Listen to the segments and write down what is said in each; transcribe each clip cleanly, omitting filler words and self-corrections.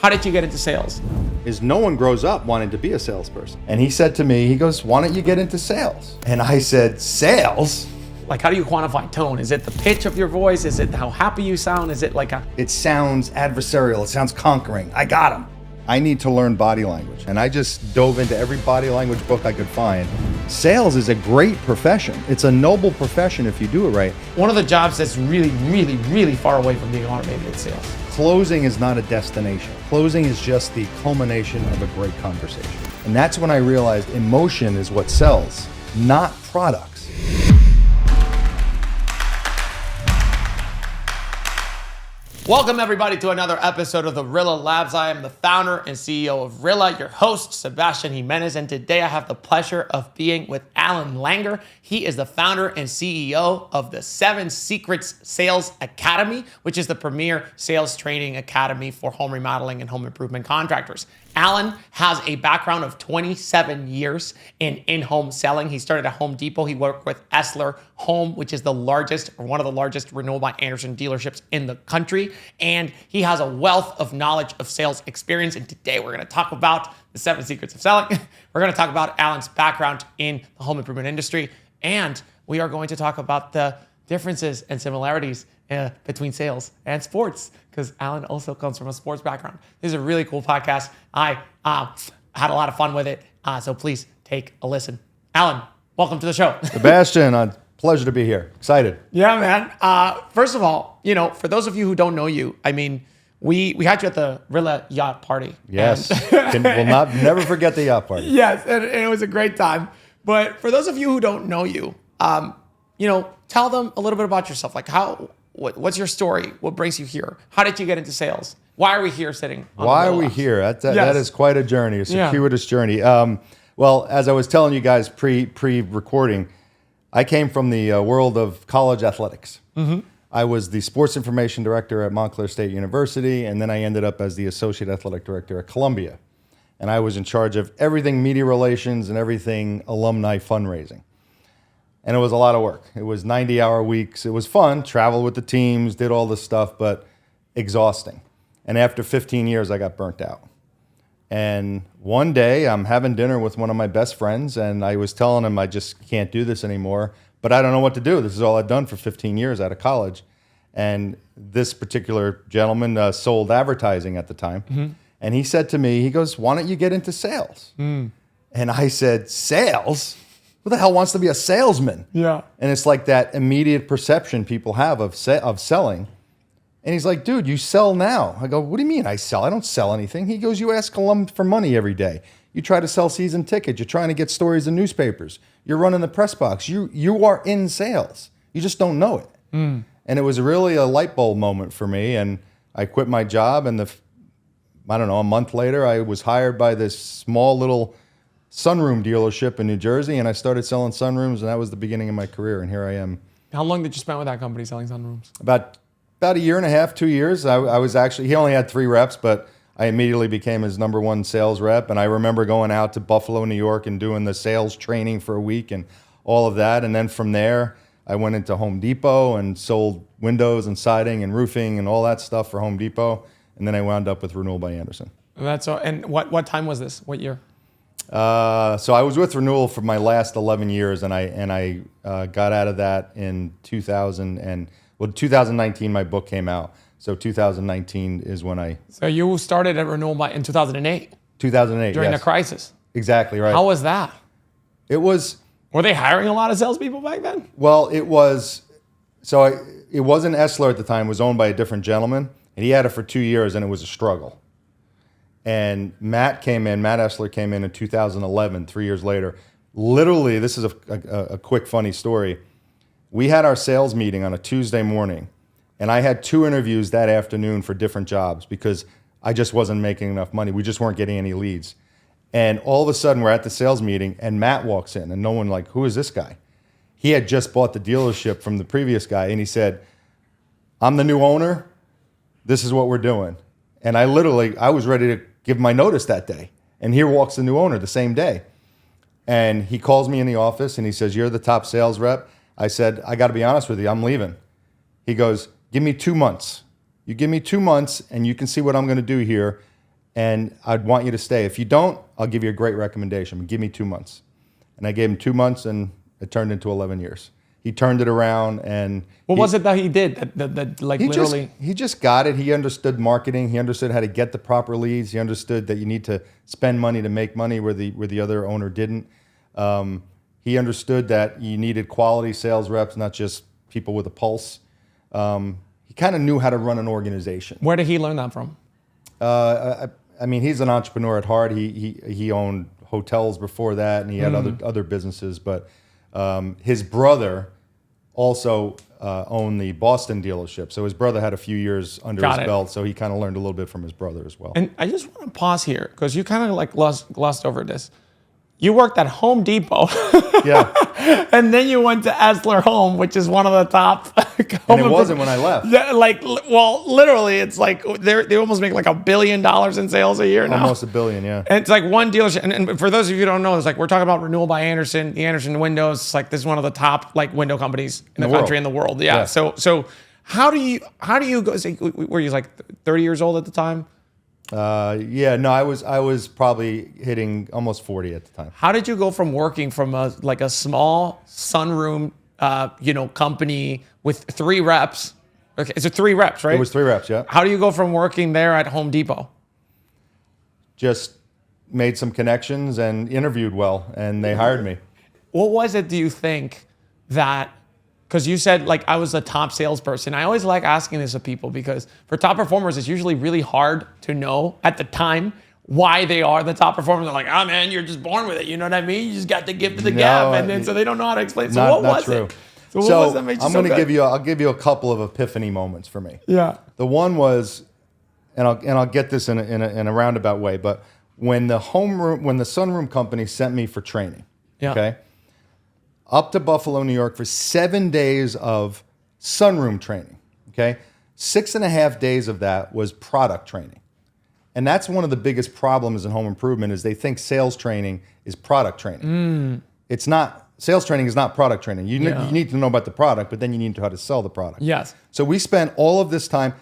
How did you get into sales? Is no one grows up wanting to be a salesperson. And he said to me, he goes, why don't you get into sales? And I said, sales? Like, how do you quantify tone? Is it the pitch of your voice? Is it how happy you sound? Is it like a... It sounds adversarial. It sounds conquering. I got him. I need to learn body language. And I just dove into every body language book I could find. Sales is a great profession. It's a noble profession if you do it right. One of the jobs that's really, really, really far away from being automated is sales. Closing is not a destination. Closing is just the culmination of a great conversation. And that's when I realized emotion is what sells, not products. Welcome everybody to another episode of the RILLA Labs. I am the founder and CEO of RILLA, your host, Sebastian Jimenez, and today I have the pleasure of being with Allan Langer. He is the founder and CEO of the 7 Secrets Sales Academy, which is the premier sales training academy for home remodeling and home improvement contractors. Allan has a background of 27 years in in-home selling. He started at Home Depot. He worked with Esler Home, which is the largest, or one of the largest Renault by Anderson dealerships in the country. And he has a wealth of knowledge of sales experience. And today we're gonna talk about the 7 secrets of selling. We're gonna talk about Allan's background in the home improvement industry. And we are going to talk about the differences and similarities between sales and sports, because Allan also comes from a sports background. This is a really cool podcast. I had a lot of fun with it, so please take a listen. Allan, welcome to the show. Sebastian, pleasure to be here. Excited. Yeah, man. First of all, for those of you who don't know you, I mean, we had you at the RILLA yacht party. Yes, we'll never forget the yacht party. Yes, and it was a great time. But for those of you who don't know you, tell them a little bit about yourself. Like what's your story? What brings you here? How did you get into sales? Why are we here sitting on Why the are we Labs? here? That is quite a journey, a circuitous journey. Well, as I was telling you guys pre-recording, I came from the world of college athletics. Mm-hmm. I was the sports information director at Montclair State University, and then I ended up as the associate athletic director at Columbia. And I was in charge of everything media relations and everything alumni fundraising. And it was a lot of work. It was 90-hour weeks. It was fun, traveled with the teams, did all this stuff, but exhausting. And after 15 years, I got burnt out. And one day, I'm having dinner with one of my best friends, and I was telling him I just can't do this anymore, but I don't know what to do. This is all I've done for 15 years out of college. And this particular gentleman sold advertising at the time. Mm-hmm. And he said to me, he goes, why don't you get into sales? Mm. And I said, sales? Who the hell wants to be a salesman? Yeah. And it's like that immediate perception people have of selling. And he's like, dude, you sell now. I go, what do you mean I sell? I don't sell anything. He goes, you ask alum for money every day. You try to sell season tickets. You're trying to get stories in newspapers. You're running the press box. You are in sales. You just don't know it. Mm. And it was really a light bulb moment for me. And I quit my job. And a month later, I was hired by this small little sunroom dealership in New Jersey, and I started selling sunrooms, and that was the beginning of my career, and here I am. How long did you spend with that company selling sunrooms? About a year and a half, 2 years. I was actually, he only had 3 reps, but I immediately became his #1 sales rep, and I remember going out to Buffalo, New York, and doing the sales training for a week and all of that, and then from there, I went into Home Depot and sold windows and siding and roofing and all that stuff for Home Depot, and then I wound up with Renault by Anderson. And what time was this? What year? So I was with Renewal for my last 11 years, and I got out of that in 2019. My book came out, so 2019 is when I. So you started at Renewal in 2008. 2008 during the crisis. Exactly right. How was that? It was. Were they hiring a lot of salespeople back then? Well, it was. So it wasn't Esler at the time. It was owned by a different gentleman, and he had it for 2 years, and it was a struggle. And Matt Esler came in 2011, 3 years later. Literally, this is a quick, funny story. We had our sales meeting on a Tuesday morning, and I had 2 interviews that afternoon for different jobs because I just wasn't making enough money. We just weren't getting any leads. And all of a sudden, we're at the sales meeting, and Matt walks in, and no one who is this guy? He had just bought the dealership from the previous guy, and he said, I'm the new owner. This is what we're doing. And I was ready to give my notice that day. And here walks the new owner the same day. And he calls me in the office and he says, you're the top sales rep. I said, I got to be honest with you, I'm leaving. He goes, give me 2 months. You give me 2 months and you can see what I'm going to do here. and I'd want you to stay. If you don't, I'll give you a great recommendation. Give me 2 months. And I gave him 2 months, and it turned into 11 years. He turned it around, and what was it that he did? That like literally, he just got it. He understood marketing. He understood how to get the proper leads. He understood that you need to spend money to make money where the other owner didn't. He understood that you needed quality sales reps, not just people with a pulse. He kind of knew how to run an organization. Where did he learn that from? I mean, he's an entrepreneur at heart. He owned hotels before that, and he had other businesses. But his brother also owned the Boston dealership. So his brother had a few years under his belt, so he kind of learned a little bit from his brother as well. And I just want to pause here, because you kind of like glossed over this. You worked at Home Depot. Yeah. And then you went to Esler Home, which is one of the top. And it wasn't when I left. Yeah, like, well, literally, it's like they almost make like $1 billion in sales a year now. Almost $1 billion, yeah. And it's like one dealership. And for those of you who don't know, it's like we're talking about Renewal by Andersen, the Andersen Windows. It's like this is one of the top like window companies in the country and the world. Yeah. So how do you go? Were you like 30 years old at the time? Yeah, no, I was probably hitting almost 40 at the time. How did you go from working from a small sunroom, company with 3 reps? Okay, it's 3 reps, right? It was 3 reps, yeah. How do you go from working there at Home Depot? Just made some connections and interviewed well, and they hired me. What was it, do you think, that, because you said, like, I was a top salesperson. I always like asking this of people, because for top performers, it's usually really hard to know at the time why they are the top performers. They're like, oh, man, you're just born with it. You know what I mean? You just got the gift of the gab. And then so they don't know how to explain. So what was it? So what was that made you I'm going to I'll give you a couple of epiphany moments for me. Yeah. The one was, and I'll get this in a roundabout way, but when the sunroom company sent me for training, okay, up to Buffalo, New York for 7 days of sunroom training, okay? 6.5 days of that was product training. And that's one of the biggest problems in home improvement is they think sales training is product training. It's not. Sales training is not product training. You need to know about the product, but then you need to know how to sell the product. Yes. So we spent all of this time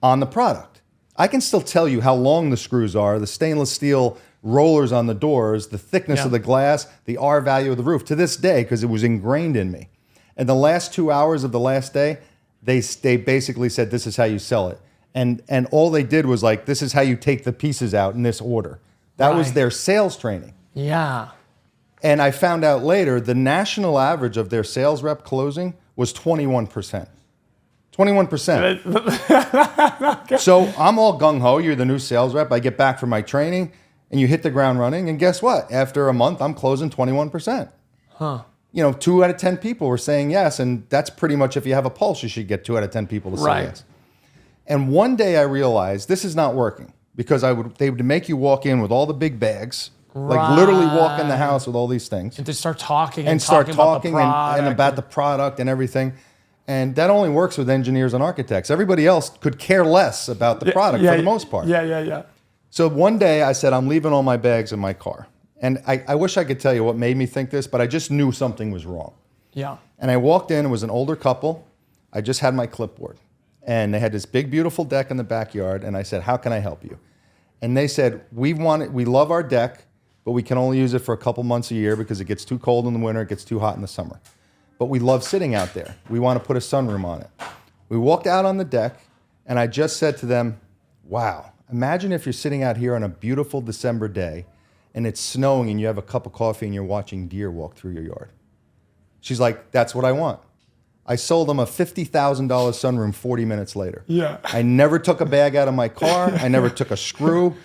on the product. I can still tell you how long the screws are, the stainless steel rollers on the doors, the thickness of the glass, the R value of the roof to this day, because it was ingrained in me. And the last 2 hours of the last day, they basically said, this is how you sell it. And all they did was like, this is how you take the pieces out in this order. That was their sales training. Yeah. And I found out later, the national average of their sales rep closing was 21%. 21%. So I'm all gung-ho. You're the new sales rep. I get back from my training, and you hit the ground running. And guess what? After a month, I'm closing 21%. Huh. 2 out of 10 people were saying yes. And that's pretty much, if you have a pulse, you should get 2 out of 10 people to say yes. And one day I realized this is not working, because they would make you walk in with all the big bags, like literally walk in the house with all these things. And to start talking and start talking and about the product and everything. And that only works with engineers and architects. Everybody else could care less about the product for the most part. Yeah. So one day I said, I'm leaving all my bags in my car. And I wish I could tell you what made me think this, but I just knew something was wrong. Yeah. And I walked in, it was an older couple. I just had my clipboard. And they had this big, beautiful deck in the backyard. And I said, how can I help you? And they said, we love our deck, but we can only use it for a couple months a year because it gets too cold in the winter, it gets too hot in the summer. But we love sitting out there. We want to put a sunroom on it. We walked out on the deck, and I just said to them, wow, imagine if you're sitting out here on a beautiful December day, and it's snowing, and you have a cup of coffee, and you're watching deer walk through your yard. She's like, that's what I want. I sold them a $50,000 sunroom 40 minutes later. Yeah. I never took a bag out of my car. I never took a screw.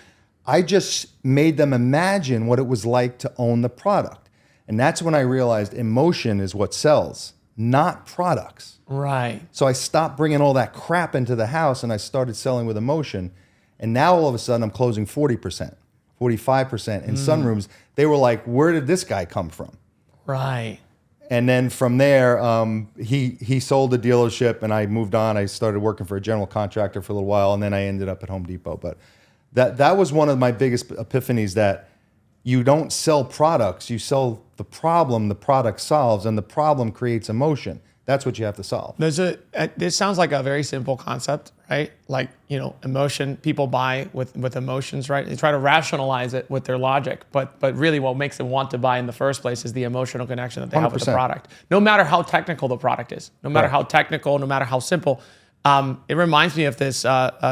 I just made them imagine what it was like to own the product. And that's when I realized emotion is what sells, not products. Right. So I stopped bringing all that crap into the house, and I started selling with emotion. And now all of a sudden I'm closing 40%, 45% in sunrooms. They were like, where did this guy come from? Right. And then from there, he sold the dealership, and I moved on. I started working for a general contractor for a little while, and then I ended up at Home Depot. But that was one of my biggest epiphanies, that you don't sell products. You sell the problem the product solves, and the problem creates emotion. That's what you have to solve. This sounds like a very simple concept, right? Like, emotion, people buy with emotions, right? They try to rationalize it with their logic, but really what makes them want to buy in the first place is the emotional connection that they have with the 100%. product. No matter how technical the product is, no matter how technical, no matter how simple. It reminds me of this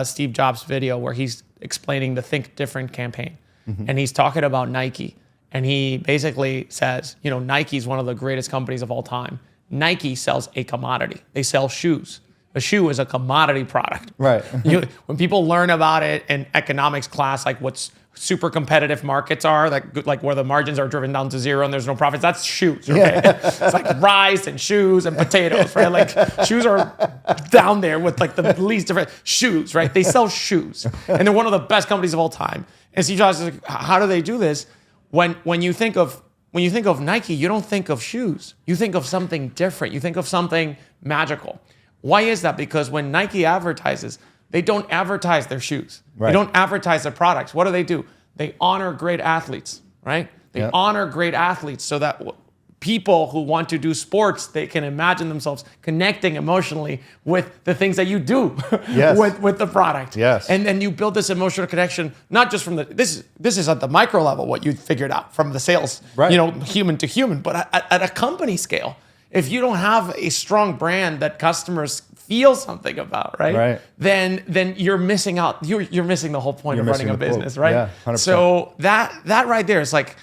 Steve Jobs video where he's explaining the Think Different campaign. And he's talking about Nike. And he basically says, Nike is one of the greatest companies of all time. Nike sells a commodity. They sell shoes. A shoe is a commodity product. Right. When people learn about it in economics class, like what's super competitive markets are, like where the margins are driven down to zero and there's no profits, that's shoes, okay? Yeah. It's like rice and shoes and potatoes, right? Like shoes are down there with like the least different shoes, right? They sell shoes and they're one of the best companies of all time. And Steve Jobs is like, how do they do this? When you think of Nike, you don't think of shoes. You think of something different. You think of something magical. Why is that? Because when Nike advertises, they don't advertise their shoes. Right. They don't advertise their products. What do? They honor great athletes, right? They honor great athletes so that people who want to do sports, they can imagine themselves connecting emotionally with the things that you do with the product. Yes. And then you build this emotional connection, not just from this is at the micro level, what you figured out from the sales, human to human, but at a company scale. If you don't have a strong brand that customers feel something about, right? Then you're missing out. You're missing the whole point of running a business, right? Yeah, 100%. So that right there is like,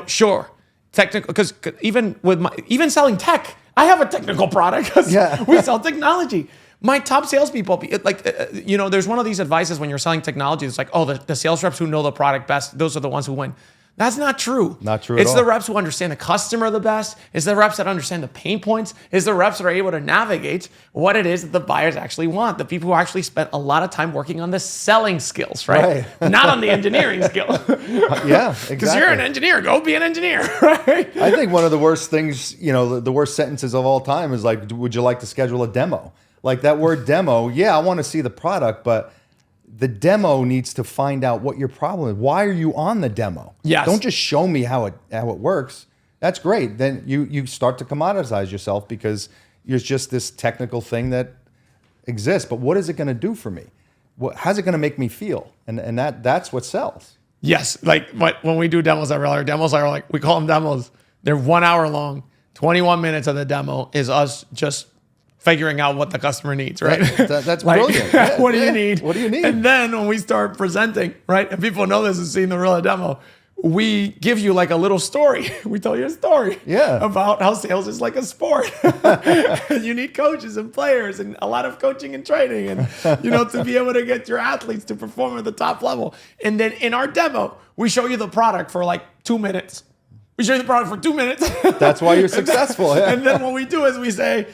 sure, technical, because even selling tech, I have a technical product because we sell technology. My top salespeople, there's one of these advices when you're selling technology. It's like, oh, the sales reps who know the product best, those are the ones who win. That's not true. Not true at all. It's the reps who understand the customer the best. It's the reps that understand the pain points. It's the reps that are able to navigate what it is that the buyers actually want. The people who actually spent a lot of time working on the selling skills, right? Not on the engineering skill. Yeah, exactly. Because you're an engineer. Go be an engineer, right? I think one of the worst things, the worst sentences of all time is like, would you like to schedule a demo? Like that word demo, I want to see the product, but the demo needs to find out what your problem is. Why are you on the demo? Yes. Don't just show me how it works. That's great. Then you start to commoditize yourself because it's just this technical thing that exists. But what is it going to do for me? How's it going to make me feel? And that's what sells. Yes. Like when we do demos at RILLA, demos are like, we call them demos. They're 1 hour long. 21 minutes of the demo is us just figuring out what the customer needs, right? That's brilliant. Yeah, what do you need? What do you need? And then when we start presenting, right, and people know this and seeing the RILLA demo, we give you like a little story. We tell you a story about how sales is like a sport. You need coaches and players and a lot of coaching and training and, to be able to get your athletes to perform at the top level. And then in our demo, we show you the product for like 2 minutes. We show you the product for 2 minutes. That's why you're successful. And then what we do is we say,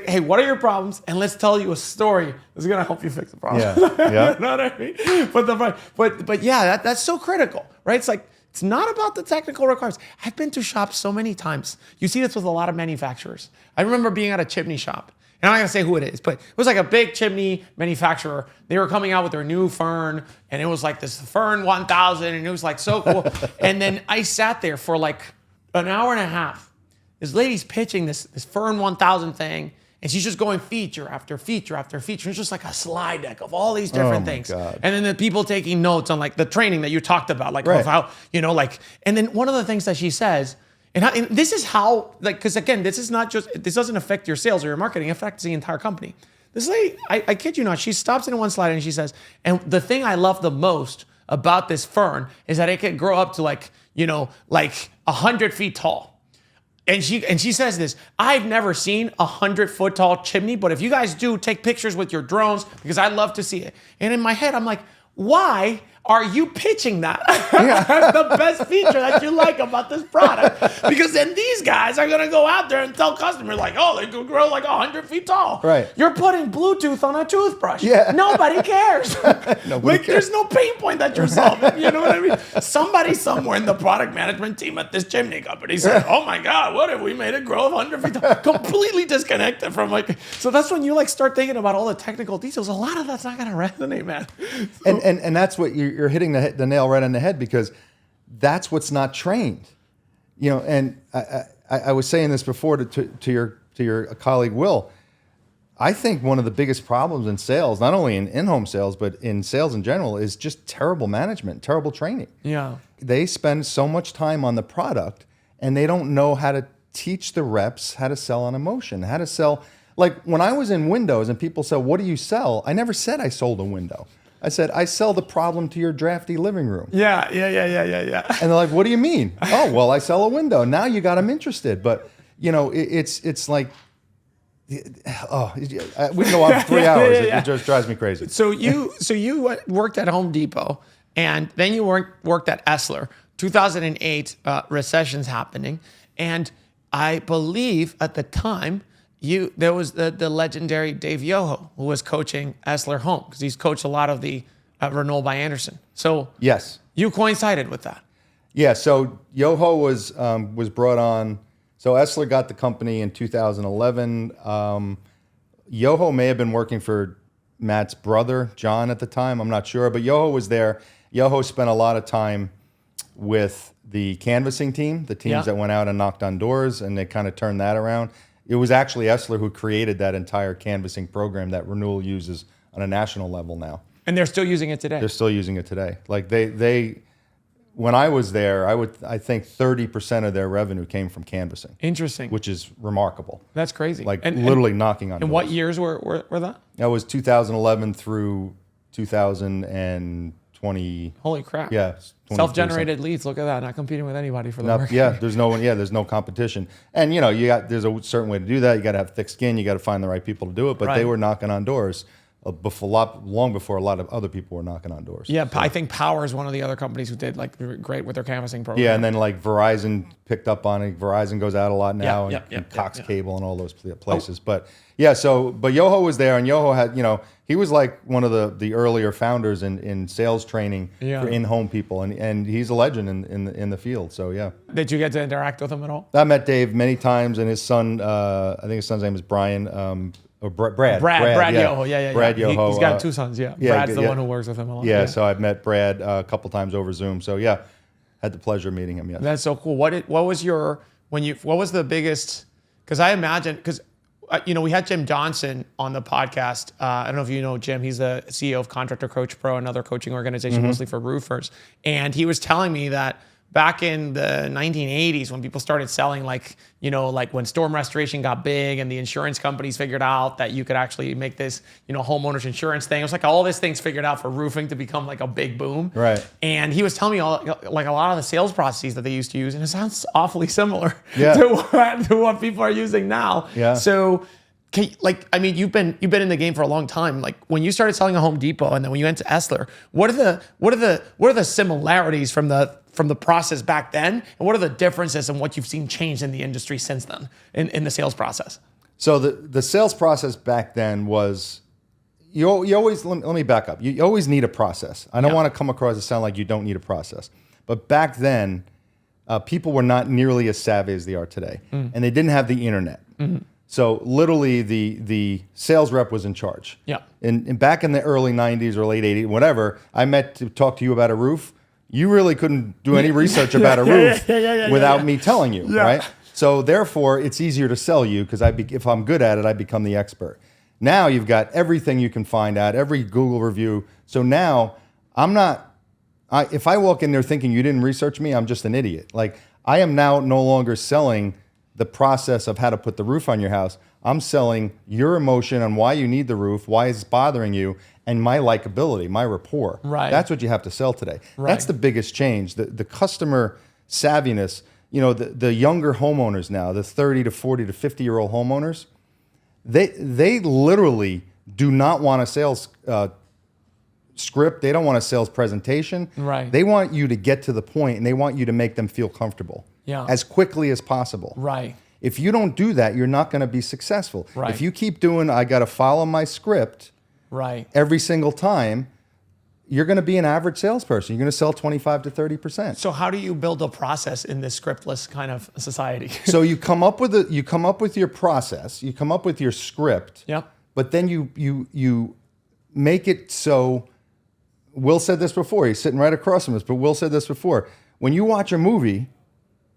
hey, what are your problems? And let's tell you a story that's going to help you fix the problem. Yeah. You know what I mean? But that's so critical, right? It's like, it's not about the technical requirements. I've been to shops so many times. You see this with a lot of manufacturers. I remember being at a chimney shop. And I'm not going to say who it is, but it was like a big chimney manufacturer. They were coming out with their new Fern, and it was like this Fern 1000, and it was like so cool. And then I sat there for like an hour and a half. This lady's pitching this Fern 1000 thing, and she's just going feature after feature after feature. It's just like a slide deck of all these different things. God. And then the people taking notes on like the training that you talked about, like of how, and then one of the things that she says, and this is how, because again, this doesn't affect your sales or your marketing, it affects the entire company. This lady, I kid you not, she stops in one slide and she says, and the thing I love the most about this Fern is that it can grow up to like 100 feet tall. And she says this, I've never seen 100-foot tall chimney, but if you guys do, take pictures with your drones because I'd love to see it. And in my head, I'm like, why are you pitching that as the best feature that you like about this product? Because then these guys are going to go out there and tell customers like, oh, they could grow like 100 feet tall. Right. You're putting Bluetooth on a toothbrush. Yeah. Nobody cares. Nobody cares. There's no pain point that you're solving. You know what I mean? Somebody somewhere in the product management team at this chimney company said, oh my God, what if we made it grow 100 feet tall? Completely disconnected from so that's when you start thinking about all the technical details. A lot of that's not going to resonate, man. So, and that's what you're hitting the nail right on the head, because that's what's not trained. And I was saying this before to your colleague Will. I think one of the biggest problems in sales, not only in in-home sales, but in sales in general, is just terrible management, terrible training. Yeah. They spend so much time on the product and they don't know how to teach the reps how to sell on emotion, how to sell. Like when I was in windows and people said, what do you sell? I never said I sold a window. I said, I sell the problem to your drafty living room. Yeah. And they're like, what do you mean? Oh, well, I sell a window. Now you got them interested. But, it's like, we can go on for 3 hours. It just drives me crazy. So you worked at Home Depot, and then you worked at Essler. 2008, recession's happening, and I believe at the time there was the legendary Dave Yoho who was coaching Essler Home, because he's coached a lot of the Renault by Anderson. So yes, you coincided with that. Yeah. So Yoho was brought on. So Essler got the company in 2011. Yoho may have been working for Matt's brother, John, at the time. I'm not sure, but Yoho was there. Yoho spent a lot of time with the canvassing team, the teams that went out and knocked on doors, and they kind of turned that around. It was actually Essler who created that entire canvassing program that Renewal uses on a national level now. And they're still using it today. They're still using it today. Like they when I was there, I think 30% of their revenue came from canvassing. Interesting. Which is remarkable. That's crazy. Like literally knocking on doors. And what years were that? That was 2011 through 2020. Holy crap. Yeah. Self-generated leads. Look at that. Not competing with anybody for the work. Yeah, there's no competition. And there's a certain way to do that. You got to have thick skin. You got to find the right people to do it. But they were knocking on doors long before a lot of other people were knocking on doors. Yeah, so. I think Power is one of the other companies who did like great with their canvassing program. Yeah, and then like Verizon picked up on it. Verizon goes out a lot now, and Cox Cable and all those places. Oh. But Yoho was there, and Yoho had, he was like one of the earlier founders in sales training for in-home people, and he's a legend in the field. So yeah. Did you get to interact with him at all? I met Dave many times, and his son, I think his son's name is Brian. Or Brad Yoho, Brad Yoho. He's got two sons, Brad's the one who works with him a lot. Yeah, so I've met Brad a couple times over Zoom. So yeah, had the pleasure of meeting him. Yes. That's so cool. What was the biggest? Because I imagine, we had Jim Johnson on the podcast. I don't know if you know Jim. He's the CEO of Contractor Coach Pro, another coaching organization mostly for roofers. And he was telling me that back in the 1980s, when people started selling, like when storm restoration got big and the insurance companies figured out that you could actually make this, homeowners insurance thing. It was like all these things figured out for roofing to become like a big boom. Right. And he was telling me like a lot of the sales processes that they used to use, and it sounds awfully similar to what people are using now. Yeah. So, you've been in the game for a long time. Like when you started selling at Home Depot, and then when you went to Essler, what are the similarities from the process back then, and what are the differences in what you've seen change in the industry since then in the sales process? So the sales process back then was, you always, let me back up. You always need a process. I don't want to come across as sound like you don't need a process. But back then, people were not nearly as savvy as they are today. And they didn't have the internet. So literally the sales rep was in charge. Yeah. And back in the early 90s or late 80s, whatever, I met to talk to you about a roof. You really couldn't do any research about a roof without me telling you, right? So therefore, it's easier to sell you because if I'm good at it, I become the expert. Now you've got everything you can find out, every Google review. So now if I walk in there thinking you didn't research me, I'm just an idiot. Like I am now no longer selling the process of how to put the roof on your house. I'm selling your emotion on why you need the roof, why it's bothering you, and my likability, my rapport. Right. That's what you have to sell today. Right. That's the biggest change. The customer savviness, the younger homeowners now, the 30 to 40 to 50-year-old homeowners, they literally do not want a sales script. They don't want a sales presentation. Right. They want you to get to the point, and they want you to make them feel comfortable as quickly as possible. Right. If you don't do that, you're not going to be successful. Right. If you keep doing, I got to follow my script every single time, you're going to be an average salesperson. You're going to sell 25 to 30%. So how do you build a process in this scriptless kind of society? So you come up with your process, you come up with your script, but then you make it so, Will said this before, he's sitting right across from us, but Will said this before, when you watch a movie,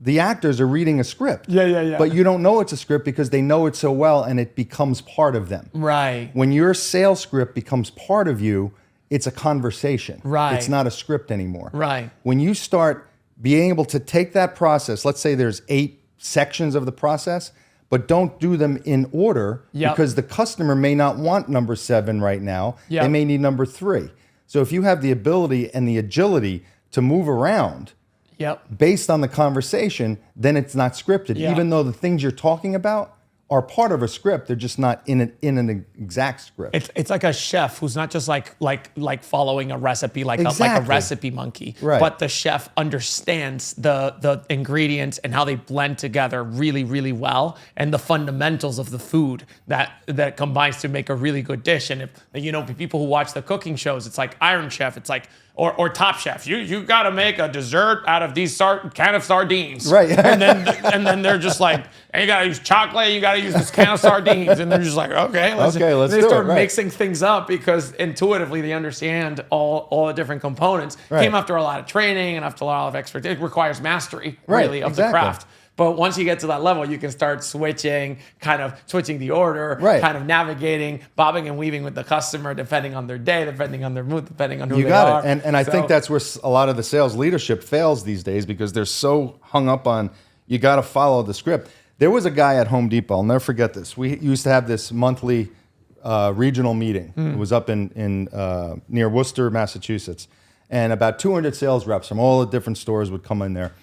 the actors are reading a script. Yeah. But you don't know it's a script because they know it so well and it becomes part of them. Right. When your sales script becomes part of you, it's a conversation. Right. It's not a script anymore. Right. When you start being able to take that process, let's say there's 8 sections of the process, but don't do them in order because the customer may not want number 7 right now. They may need number 3. So if you have the ability and the agility to move around based on the conversation, then it's not scripted. Even though the things you're talking about are part of a script, they're just not in an exact script. It's like a chef who's not just like following a recipe like a recipe monkey, but the chef understands the ingredients and how they blend together really, really well, and the fundamentals of the food that combines to make a really good dish. And if people who watch the cooking shows, it's like Iron Chef, it's like or Top Chef. You got to make a dessert out of these can of sardines, right? and then they're just like, and you got to use chocolate, you got to use this can of sardines, and they're just like, okay, let's do they it. start mixing things up because intuitively they understand all the different components. Came after a lot of training and after a lot of expertise. It requires mastery, really, of the craft. But once you get to that level, you can start switching the order, kind of navigating, bobbing and weaving with the customer, depending on their day, depending on their mood, depending on who they are. You got it. And I think that's where a lot of the sales leadership fails these days because they're so hung up on, you got to follow the script. There was a guy at Home Depot, I'll never forget this. We used to have this monthly regional meeting. It was up in near Worcester, Massachusetts. And about 200 sales reps from all the different stores would come in there.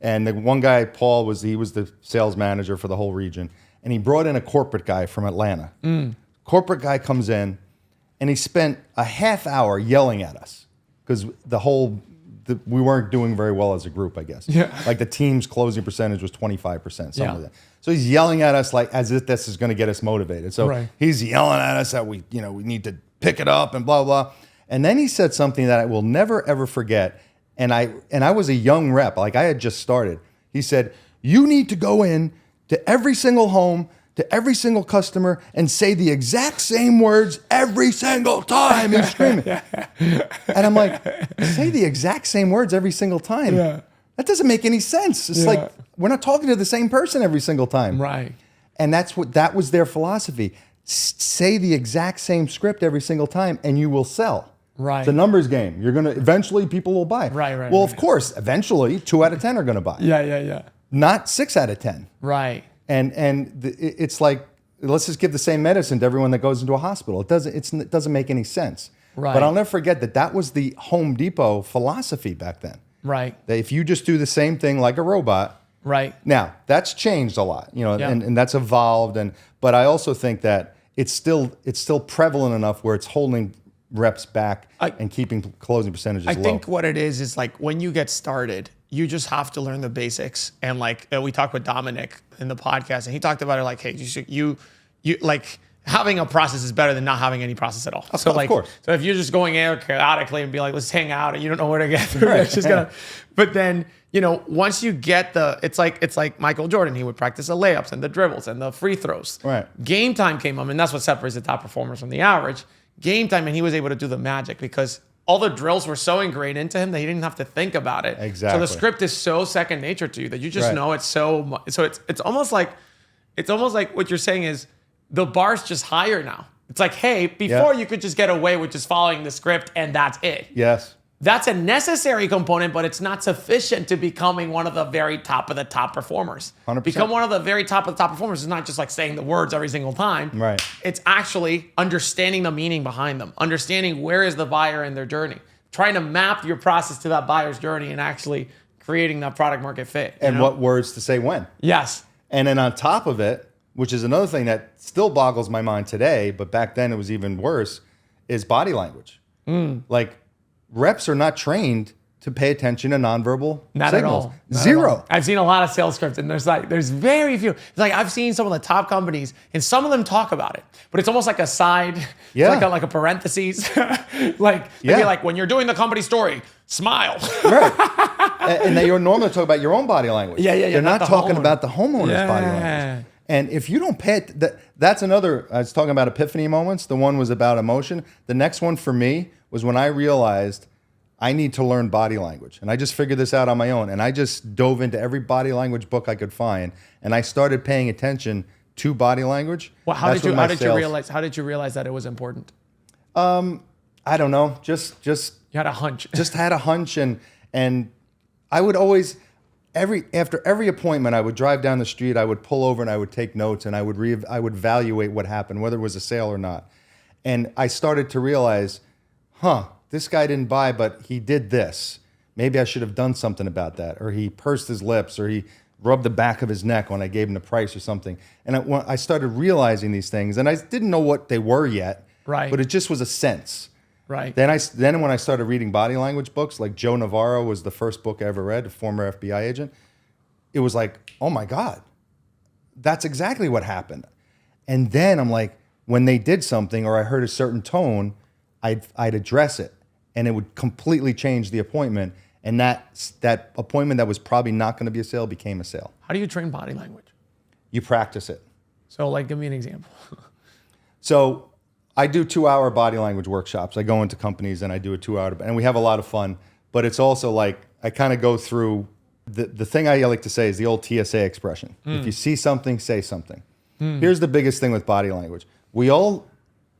And the one guy, Paul, was the sales manager for the whole region. And he brought in a corporate guy from Atlanta. Corporate guy comes in, and he spent a half hour yelling at us because we weren't doing very well as a group, I guess. Like the team's closing percentage was 25%, something like that. So he's yelling at us like as if this is going to get us motivated. So he's yelling at us that we need to pick it up and blah, blah. And then he said something that I will never, ever forget. And I was a young rep, like I had just started. He said, you need to go in to every single home, to every single customer, and say the exact same words every single time. He's screaming. And I'm like, say the exact same words every single time? That doesn't make any sense. It's like, we're not talking to the same person every single time. Right. And that was their philosophy. Say the exact same script every single time, and you will sell. Right. It's a numbers game. Eventually people will buy. Right. Well, of course, eventually 2 out of 10 are going to buy. Yeah. Not 6 out of 10. Right. And it's like, let's just give the same medicine to everyone that goes into a hospital. It doesn't make any sense. Right. But I'll never forget that was the Home Depot philosophy back then. Right. That if you just do the same thing like a robot. Right. Now, that's changed a lot, and that's evolved. But I also think that it's still prevalent enough where it's holding reps back and keeping closing percentages low. I think what it is like when you get started, you just have to learn the basics. And like we talked with Dominic in the podcast, and he talked about it like, hey, you like having a process is better than not having any process at all. Of course. So if you're just going in chaotically and be like, let's hang out, and you don't know where to get through, it's just gonna. But then once you get it's like Michael Jordan, he would practice the layups and the dribbles and the free throws. Right. Game time came up, and that's what separates the top performers from the average. Game time, and he was able to do the magic because all the drills were so ingrained into him that he didn't have to think about it. Exactly. So the script is so second nature to you that you just know it's so. So it's almost like what you're saying is the bar's just higher now. It's like, hey, before you could just get away with just following the script and that's it. Yes. That's a necessary component, but it's not sufficient to becoming one of the very top of the top performers. 100%. Become one of the very top of the top performers is not just like saying the words every single time. Right. It's actually understanding the meaning behind them, understanding where is the buyer in their journey, trying to map your process to that buyer's journey and actually creating that product market fit. And what words to say when. Yes. And then on top of it, which is another thing that still boggles my mind today, but back then it was even worse, is body language. Like, reps are not trained to pay attention to nonverbal signals. Zero. I've seen a lot of sales scripts, and there's very few. It's like I've seen some of the top companies, and some of them talk about it, but it's almost like a side, like a parentheses. Be like, when you're doing the company story, smile. Right. And they normally talk about your own body language. Yeah. They're not talking about the homeowner's body language. And if you don't pay it, that's another, I was talking about epiphany moments. The one was about emotion. The next one for me was when I realized I need to learn body language. And I just figured this out on my own. And I just dove into every body language book I could find. And I started paying attention to body language. Well, how did you realize that it was important? I don't know. Just you had a hunch. Just had a hunch. And I would always, after every appointment, I would drive down the street, I would pull over and I would take notes and I would evaluate what happened, whether it was a sale or not. And I started to realize, this guy didn't buy, but he did this. Maybe I should have done something about that. Or he pursed his lips, or he rubbed the back of his neck when I gave him the price or something. And I started realizing these things, and I didn't know what they were yet. Right. But it just was a sense. Right. Then when I started reading body language books, like Joe Navarro was the first book I ever read, a former FBI agent. It was like, oh my God, that's exactly what happened. And then I'm like, when they did something or I heard a certain tone, I'd address it. And it would completely change the appointment. And that appointment that was probably not going to be a sale became a sale. How do you train body language? You practice it. So like, give me an example. So I do 2-hour body language workshops. I go into companies and I do a 2-hour, and we have a lot of fun. But it's also like, I kind of go through, the thing I like to say is the old TSA expression. If you see something, say something. Here's the biggest thing with body language. We all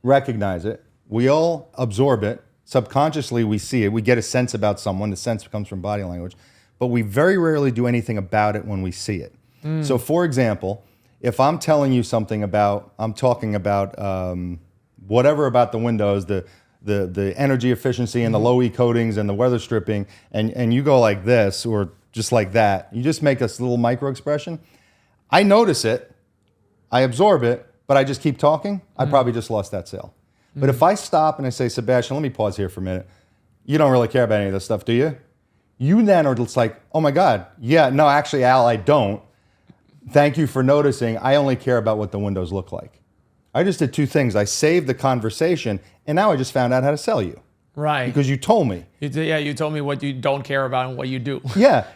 recognize it. We all absorb it. Subconsciously, we see it. We get a sense about someone. The sense comes from body language. But we very rarely do anything about it when we see it. So for example, if I'm telling you something I'm talking about whatever about the windows, the energy efficiency and the low E coatings and the weather stripping, and you go like this or just like that, you just make this little micro expression. I notice it, I absorb it, but I just keep talking, I probably just lost that sale. But if I stop and I say, Sebastian, let me pause here for a minute. You don't really care about any of this stuff, do you? You then are just like, oh my God, yeah, no, actually, Al, I don't. Thank you for noticing. I only care about what the windows look like. I just did two things. I saved the conversation, and now I just found out how to sell you. Right. Because you told me. You told me what you don't care about and what you do. Yeah.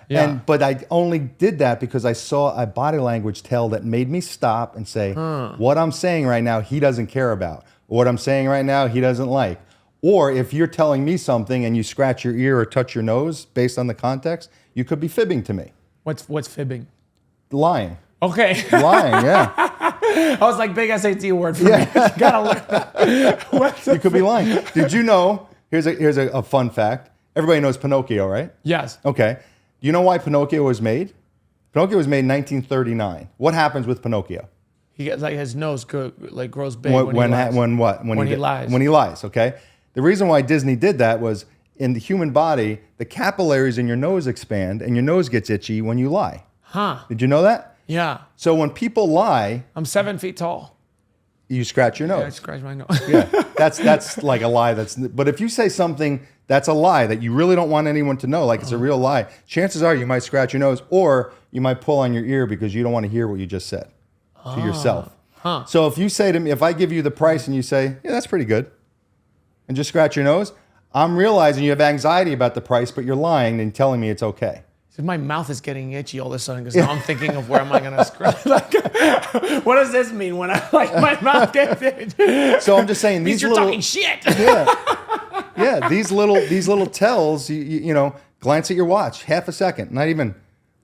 But I only did that because I saw a body language tell that made me stop and say, what I'm saying right now, he doesn't care about. What I'm saying right now, he doesn't like. Or if you're telling me something and you scratch your ear or touch your nose based on the context, you could be fibbing to me. What's fibbing? Lying. Okay. Lying, yeah. I was like, big SAT word for me. You gotta learn that. You could be lying. Did you know, here's a fun fact. Everybody knows Pinocchio, right? Yes. Okay. Do you know why Pinocchio was made? Pinocchio was made in 1939. What happens with Pinocchio? He gets like his nose grows big when he lies. When he lies. When he lies, okay? The reason why Disney did that was in the human body, the capillaries in your nose expand and your nose gets itchy when you lie. Huh. Did you know that? Yeah. So when people lie, I'm 7 feet tall. You scratch your nose. Yeah, I scratch my nose. Yeah. That's like a lie. But if you say something that's a lie that you really don't want anyone to know, like it's a real lie, chances are you might scratch your nose or you might pull on your ear because you don't want to hear what you just said to yourself. Huh. So if you say to me, if I give you the price and you say, yeah, that's pretty good, and just scratch your nose, I'm realizing you have anxiety about the price, but you're lying and telling me it's okay. So my mouth is getting itchy all of a sudden because now I'm thinking of where am I going to scratch? Like, what does this mean when my mouth gets itchy? So I'm just saying these you're little talking shit. Yeah, these little tells. You know, glance at your watch, half a second, not even.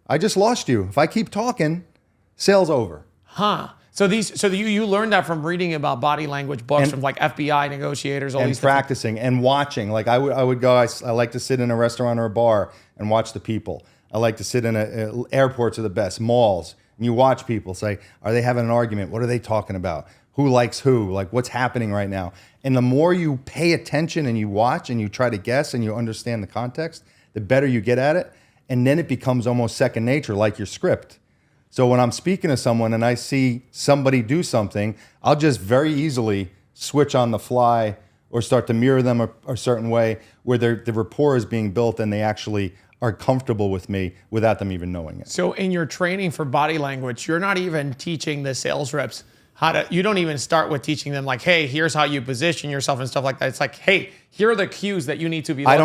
I just lost you. If I keep talking, sale's over. Huh. So you learned that from reading about body language books from like FBI negotiators, all and these practicing and watching. Like I would go. I like to sit in a restaurant or a bar and watch the people. I like to sit in airports are the best, malls, and you watch people say, are they having an argument? What are they talking about? Who likes who? Like what's happening right now? And the more you pay attention and you watch and you try to guess and you understand the context, the better you get at it. And then it becomes almost second nature, like your script. So when I'm speaking to someone and I see somebody do something, I'll just very easily switch on the fly or start to mirror them a certain way where the rapport is being built and they actually are comfortable with me without them even knowing it. So in your training for body language, you're not even teaching the sales reps you don't even start with teaching them like, hey, here's how you position yourself and stuff like that. It's like, hey, here are the cues that you need to be looking at. I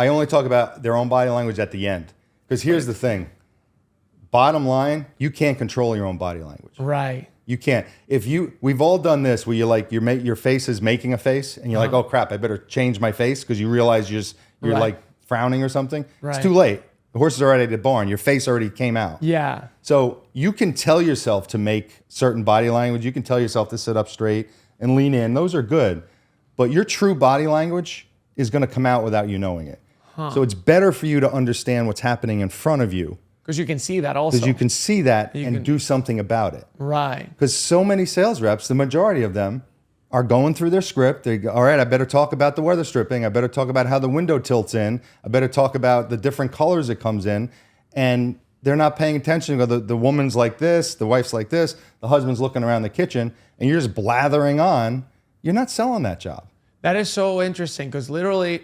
only talk about their own body language at the end. Because here's the thing. Bottom line, you can't control your own body language. Right. You can't. We've all done this where your face is making a face and you're like, oh crap, I better change my face because you realize you're Right. like frowning or something, Right. it's too late. The horse is already at the barn. Your face already came out. Yeah. So you can tell yourself to make certain body language. You can tell yourself to sit up straight and lean in. Those are good. But your true body language is going to come out without you knowing it. So it's better for you to understand what's happening in front of you. Because you can see that also. Because you can see that and do something about it. Right. Because so many sales reps, the majority of them, are going through their script. They go, all right, I better talk about the weather stripping. I better talk about how the window tilts in. I better talk about the different colors it comes in. And they're not paying attention. The woman's like this, the wife's like this, the husband's looking around the kitchen, and you're just blathering on. You're not selling that job. That is so interesting because literally,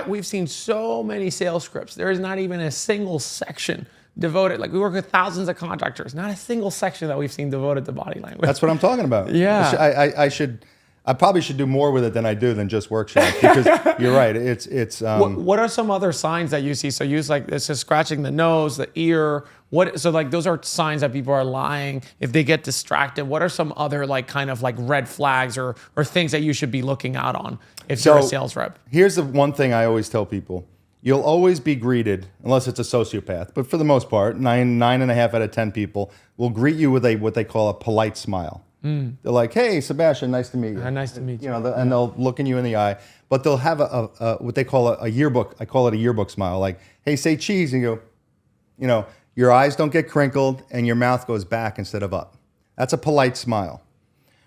we've seen so many sales scripts. There is not even a single section devoted. Like we work with thousands of contractors, not a single section that we've seen devoted to body language. That's what I'm talking about. Yeah. I probably should do more with it than I do than just workshop because you're right. It's. What are some other signs that you see? So use like this is scratching the nose, the ear. So like those are signs that people are lying. If they get distracted, what are some other like kind of like red flags or things that you should be looking out on if you're a sales rep? Here's the one thing I always tell people. You'll always be greeted, unless it's a sociopath, but for the most part, 9.5 out of 10 people will greet you with what they call a polite smile. They're like, "Hey, Sebastian, nice to meet you." Nice to meet you. And they'll look in you in the eye, but they'll have a what they call a yearbook. I call it a yearbook smile. Like, "Hey, say cheese," and you go, your eyes don't get crinkled and your mouth goes back instead of up. That's a polite smile.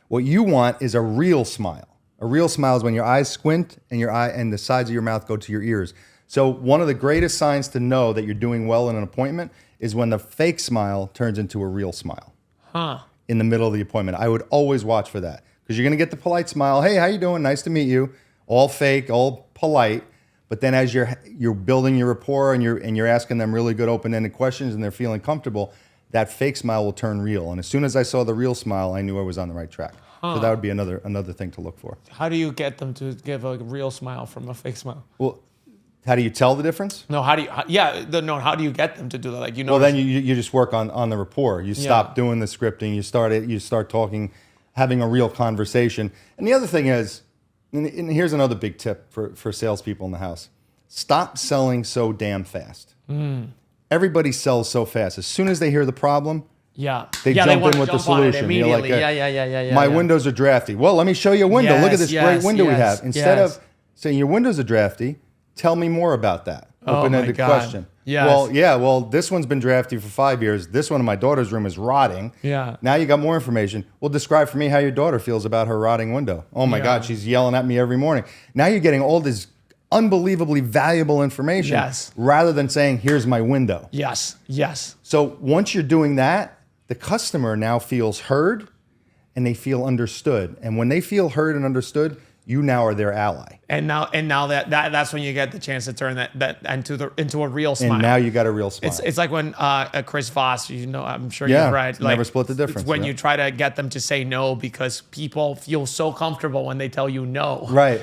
What you want is a real smile. A real smile is when your eyes squint and and the sides of your mouth go to your ears. So one of the greatest signs to know that you're doing well in an appointment is when the fake smile turns into a real smile. In the middle of the appointment. I would always watch for that because you're going to get the polite smile. "Hey, how you doing? Nice to meet you." All fake, all polite. But then as you're building your rapport and you're asking them really good open-ended questions and they're feeling comfortable, that fake smile will turn real. And as soon as I saw the real smile, I knew I was on the right track. So that would be another thing to look for. How do you get them to give a real smile from a fake smile? Well, how do you tell the difference? No, how do you get them to do that? Like Well, then you just work on the rapport. You stop doing the scripting. You start talking, having a real conversation. And the other thing is, and here's another big tip for salespeople in the house: stop selling so damn fast. Everybody sells so fast. As soon as they hear the problem, they jump in with the solution. Immediately. You're like, my windows are drafty. Well, let me show you a window. Look at this great window we have. Instead of saying your windows are drafty, tell me more about that. Open-ended question. Well, this one's been drafty for 5 years. This one in my daughter's room is rotting. Now you got more information. Well, describe for me how your daughter feels about her rotting window. Oh my God, she's yelling at me every morning. Now you're getting all this unbelievably valuable information rather than saying, "Here's my window." Yes. So once you're doing that, the customer now feels heard and they feel understood. And when they feel heard and understood, you now are their ally. And now that's when you get the chance to turn that into a real smile. And now you got a real smile. It's like when Chris Voss, I'm sure you've read. Like, never split the difference. It's when you try to get them to say no because people feel so comfortable when they tell you no. Right.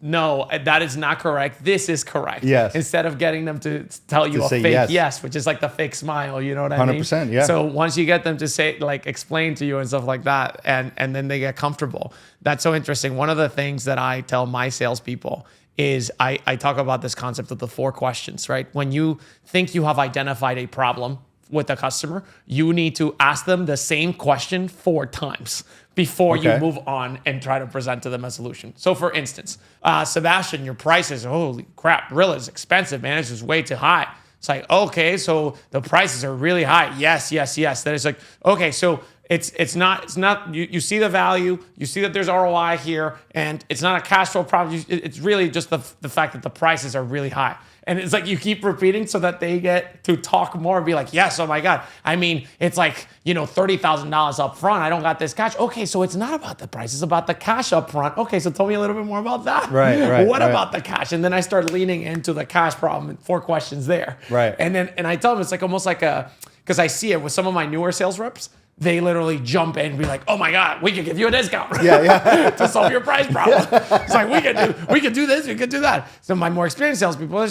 No, that is not correct. This is correct. Yes. Instead of getting them to tell you a fake yes, which is like the fake smile, you know what I mean? 100%, yeah. So once you get them to say, like, explain to you and stuff like that, and then they get comfortable. That's so interesting. One of the things that I tell my salespeople is I talk about this concept of the 4 questions, right? When you think you have identified a problem with a customer, you need to ask them the same question 4 times before you move on and try to present to them a solution. So for instance, Sebastian, your prices, holy crap, RILLA is expensive, man. It's just way too high. It's like, okay, so the prices are really high. Yes. Then it's like, okay, so it's not you see the value, you see that there's ROI here, and it's not a cash flow problem. It's really just the fact that the prices are really high. And it's like you keep repeating so that they get to talk more and be like, yes, oh my God. I mean, it's like, $30,000 up front. I don't got this cash. Okay, so it's not about the price. It's about the cash up front. Okay, so tell me a little bit more about that. Right. What about the cash? And then I start leaning into the cash problem and 4 questions there. Right. And I tell them it's like almost like because I see it with some of my newer sales reps. They literally jump in and be like, "Oh my God, we can give you a discount to solve your price problem." It's like we can do this, we can do that. So my more experienced salespeople,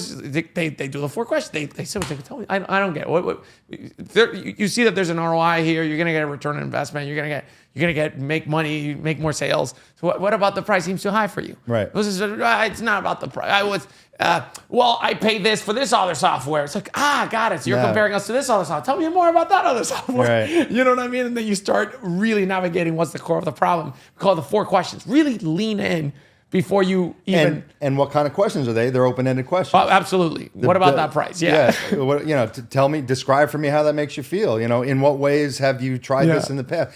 they do the 4 questions. They say what they can tell me. I don't get what you see that there's an ROI here. You're gonna get a return on investment. You're gonna get you're going to make money, you make more sales. So what about the price? Seems too high for you. Right. It's not about the price. I pay this for this other software. It's like, got it. So you're comparing us to this other software. Tell me more about that other software. Right. You know what I mean? And then you start really navigating what's the core of the problem. We call it the 4 questions. Really lean in before you even. And what kind of questions are they? They're open-ended questions. Oh, absolutely. What about that price? Yeah. Tell me, describe for me how that makes you feel. In what ways have you tried this in the past?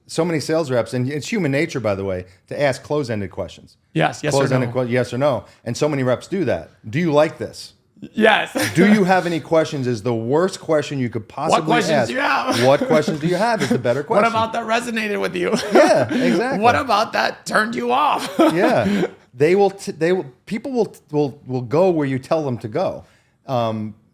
So many sales reps, and it's human nature, by the way, to ask close-ended questions. Yes or no. Yes or no. And so many reps do that. Do you like this? Yes. Do you have any questions is the worst question you could possibly ask. What questions do you have? What questions do you have is the better question. What about that resonated with you? Yeah, exactly. What about that turned you off? Yeah. People will go where you tell them to go.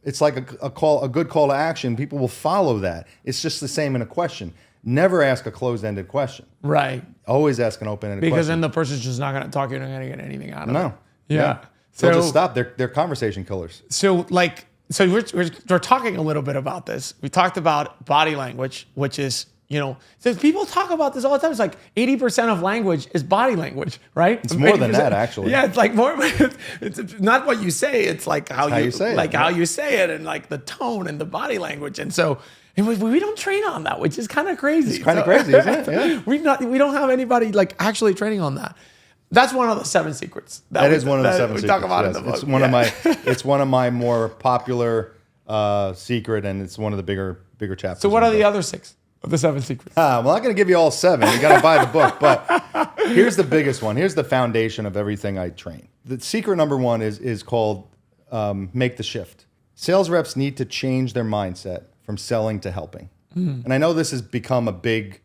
It's like a good call to action. People will follow that. It's just the same in a question. Never ask a closed-ended question. Right. Always ask an open-ended question. Because then the person's just not going to talk. You're not going to get anything out of it. No. Yeah. They'll just stop. They're conversation killers. So we're talking a little bit about this. We talked about body language, which is, so people talk about this all the time. It's like 80% of language is body language, right? It's more than that, actually. Yeah, it's like more. It's not what you say. It's like how you say it, how you say it, and like the tone and the body language. And so. And we don't train on that, which is kind of crazy. It's kind of crazy, isn't it? Yeah. We don't have anybody like actually training on that. That's one of the 7 secrets. That is one of the 7 secrets. We talk about in the book. It's one of my more popular secret, and it's one of the bigger chapters. So what are the other 6 of the 7 secrets? Well, I'm not going to give you all 7. You got to buy the book. But here's the biggest one. Here's the foundation of everything I train. The secret number 1 is called make the shift. Sales reps need to change their mindset from selling to helping. And I know this has become a big,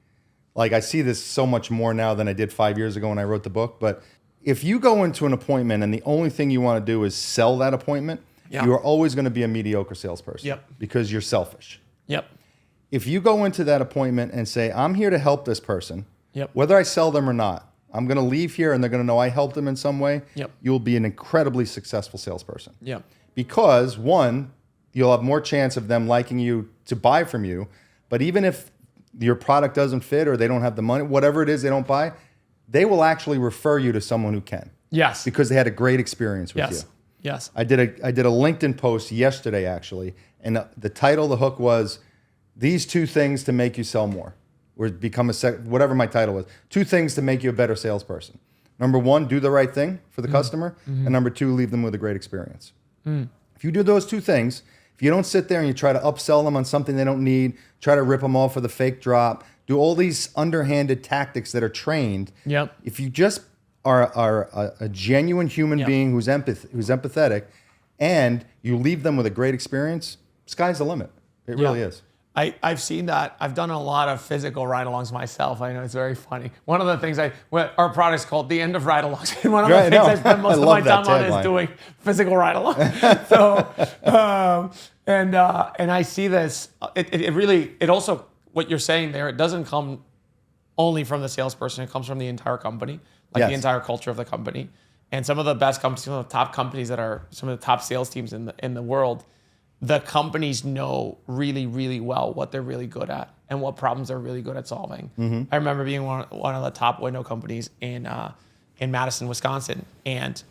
I see this so much more now than I did 5 years ago when I wrote the book. But if you go into an appointment and the only thing you want to do is sell that appointment, you are always going to be a mediocre salesperson because you're selfish. Yep. If you go into that appointment and say, I'm here to help this person, whether I sell them or not, I'm going to leave here and they're going to know I helped them in some way, you'll be an incredibly successful salesperson. Because 1, you'll have more chance of them liking you to buy from you. But even if your product doesn't fit or they don't have the money, whatever it is they don't buy, they will actually refer you to someone who can. Yes. Because they had a great experience with you. Yes. I did a LinkedIn post yesterday, actually. And the title, the hook was, these 2 things to make you sell more. Or become whatever my title was. 2 things to make you a better salesperson. Number 1, do the right thing for the customer. And number 2, leave them with a great experience. If you do those 2 things, if you don't sit there and you try to upsell them on something they don't need, try to rip them off with a fake drop, do all these underhanded tactics that are trained. If you just are a genuine human being who's empathetic, and you leave them with a great experience, sky's the limit. It really is. I've seen that. I've done a lot of physical ride-alongs myself. I know it's very funny. One of the things our product's called the end of ride-alongs. And one of the things I spend most of my time on is doing physical ride-along. So, and I see this. It also, what you're saying there, it doesn't come only from the salesperson. It comes from the entire company, the entire culture of the company. And some of the best companies, some of the top companies that are some of the top sales teams in the world, the companies know really, really well what they're really good at and what problems they're really good at solving. I remember being one of the top window companies in Madison, Wisconsin, and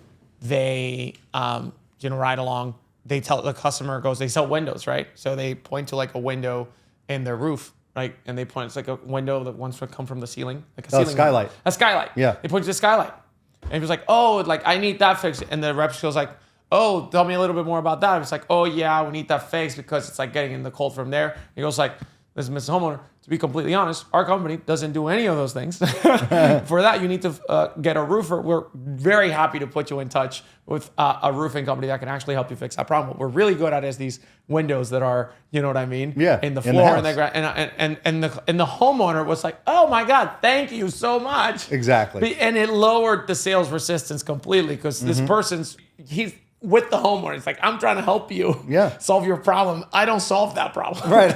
they, ride along. They tell the customer they sell windows, right? So they point to a window in their roof, right? And they point, it's like a window that wants to come from the ceiling, like a ceiling skylight. A skylight. Yeah. They point to the skylight, and he was like, I need that fixed. And the rep goes like, oh, tell me a little bit more about that. It's like, oh yeah, we need that fixed because it's getting in the cold from there. He goes like, listen, Mr. Homeowner, to be completely honest, our company doesn't do any of those things. For that, you need to get a roofer. We're very happy to put you in touch with a roofing company that can actually help you fix that problem. What we're really good at is these windows that are, you know what I mean? Yeah. In the floor and the ground. And the homeowner was like, oh my God, thank you so much. Exactly. And it lowered the sales resistance completely because this person's, he's with the homeowner. It's like, I'm trying to help you solve your problem. I don't solve that problem. Right.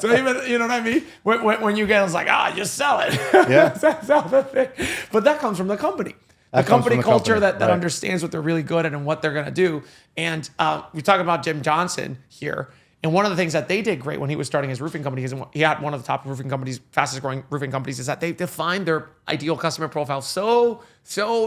So even, you know what I mean? When you get, it's like, just sell it. Yeah. Sell the thing. But that comes from the company. The company culture that understands what they're really good at and what they're going to do. And we talk about Jim Johnson here. And one of the things that they did great when he was starting his roofing company, he had one of the top roofing companies, fastest growing roofing companies, is that they defined their ideal customer profile so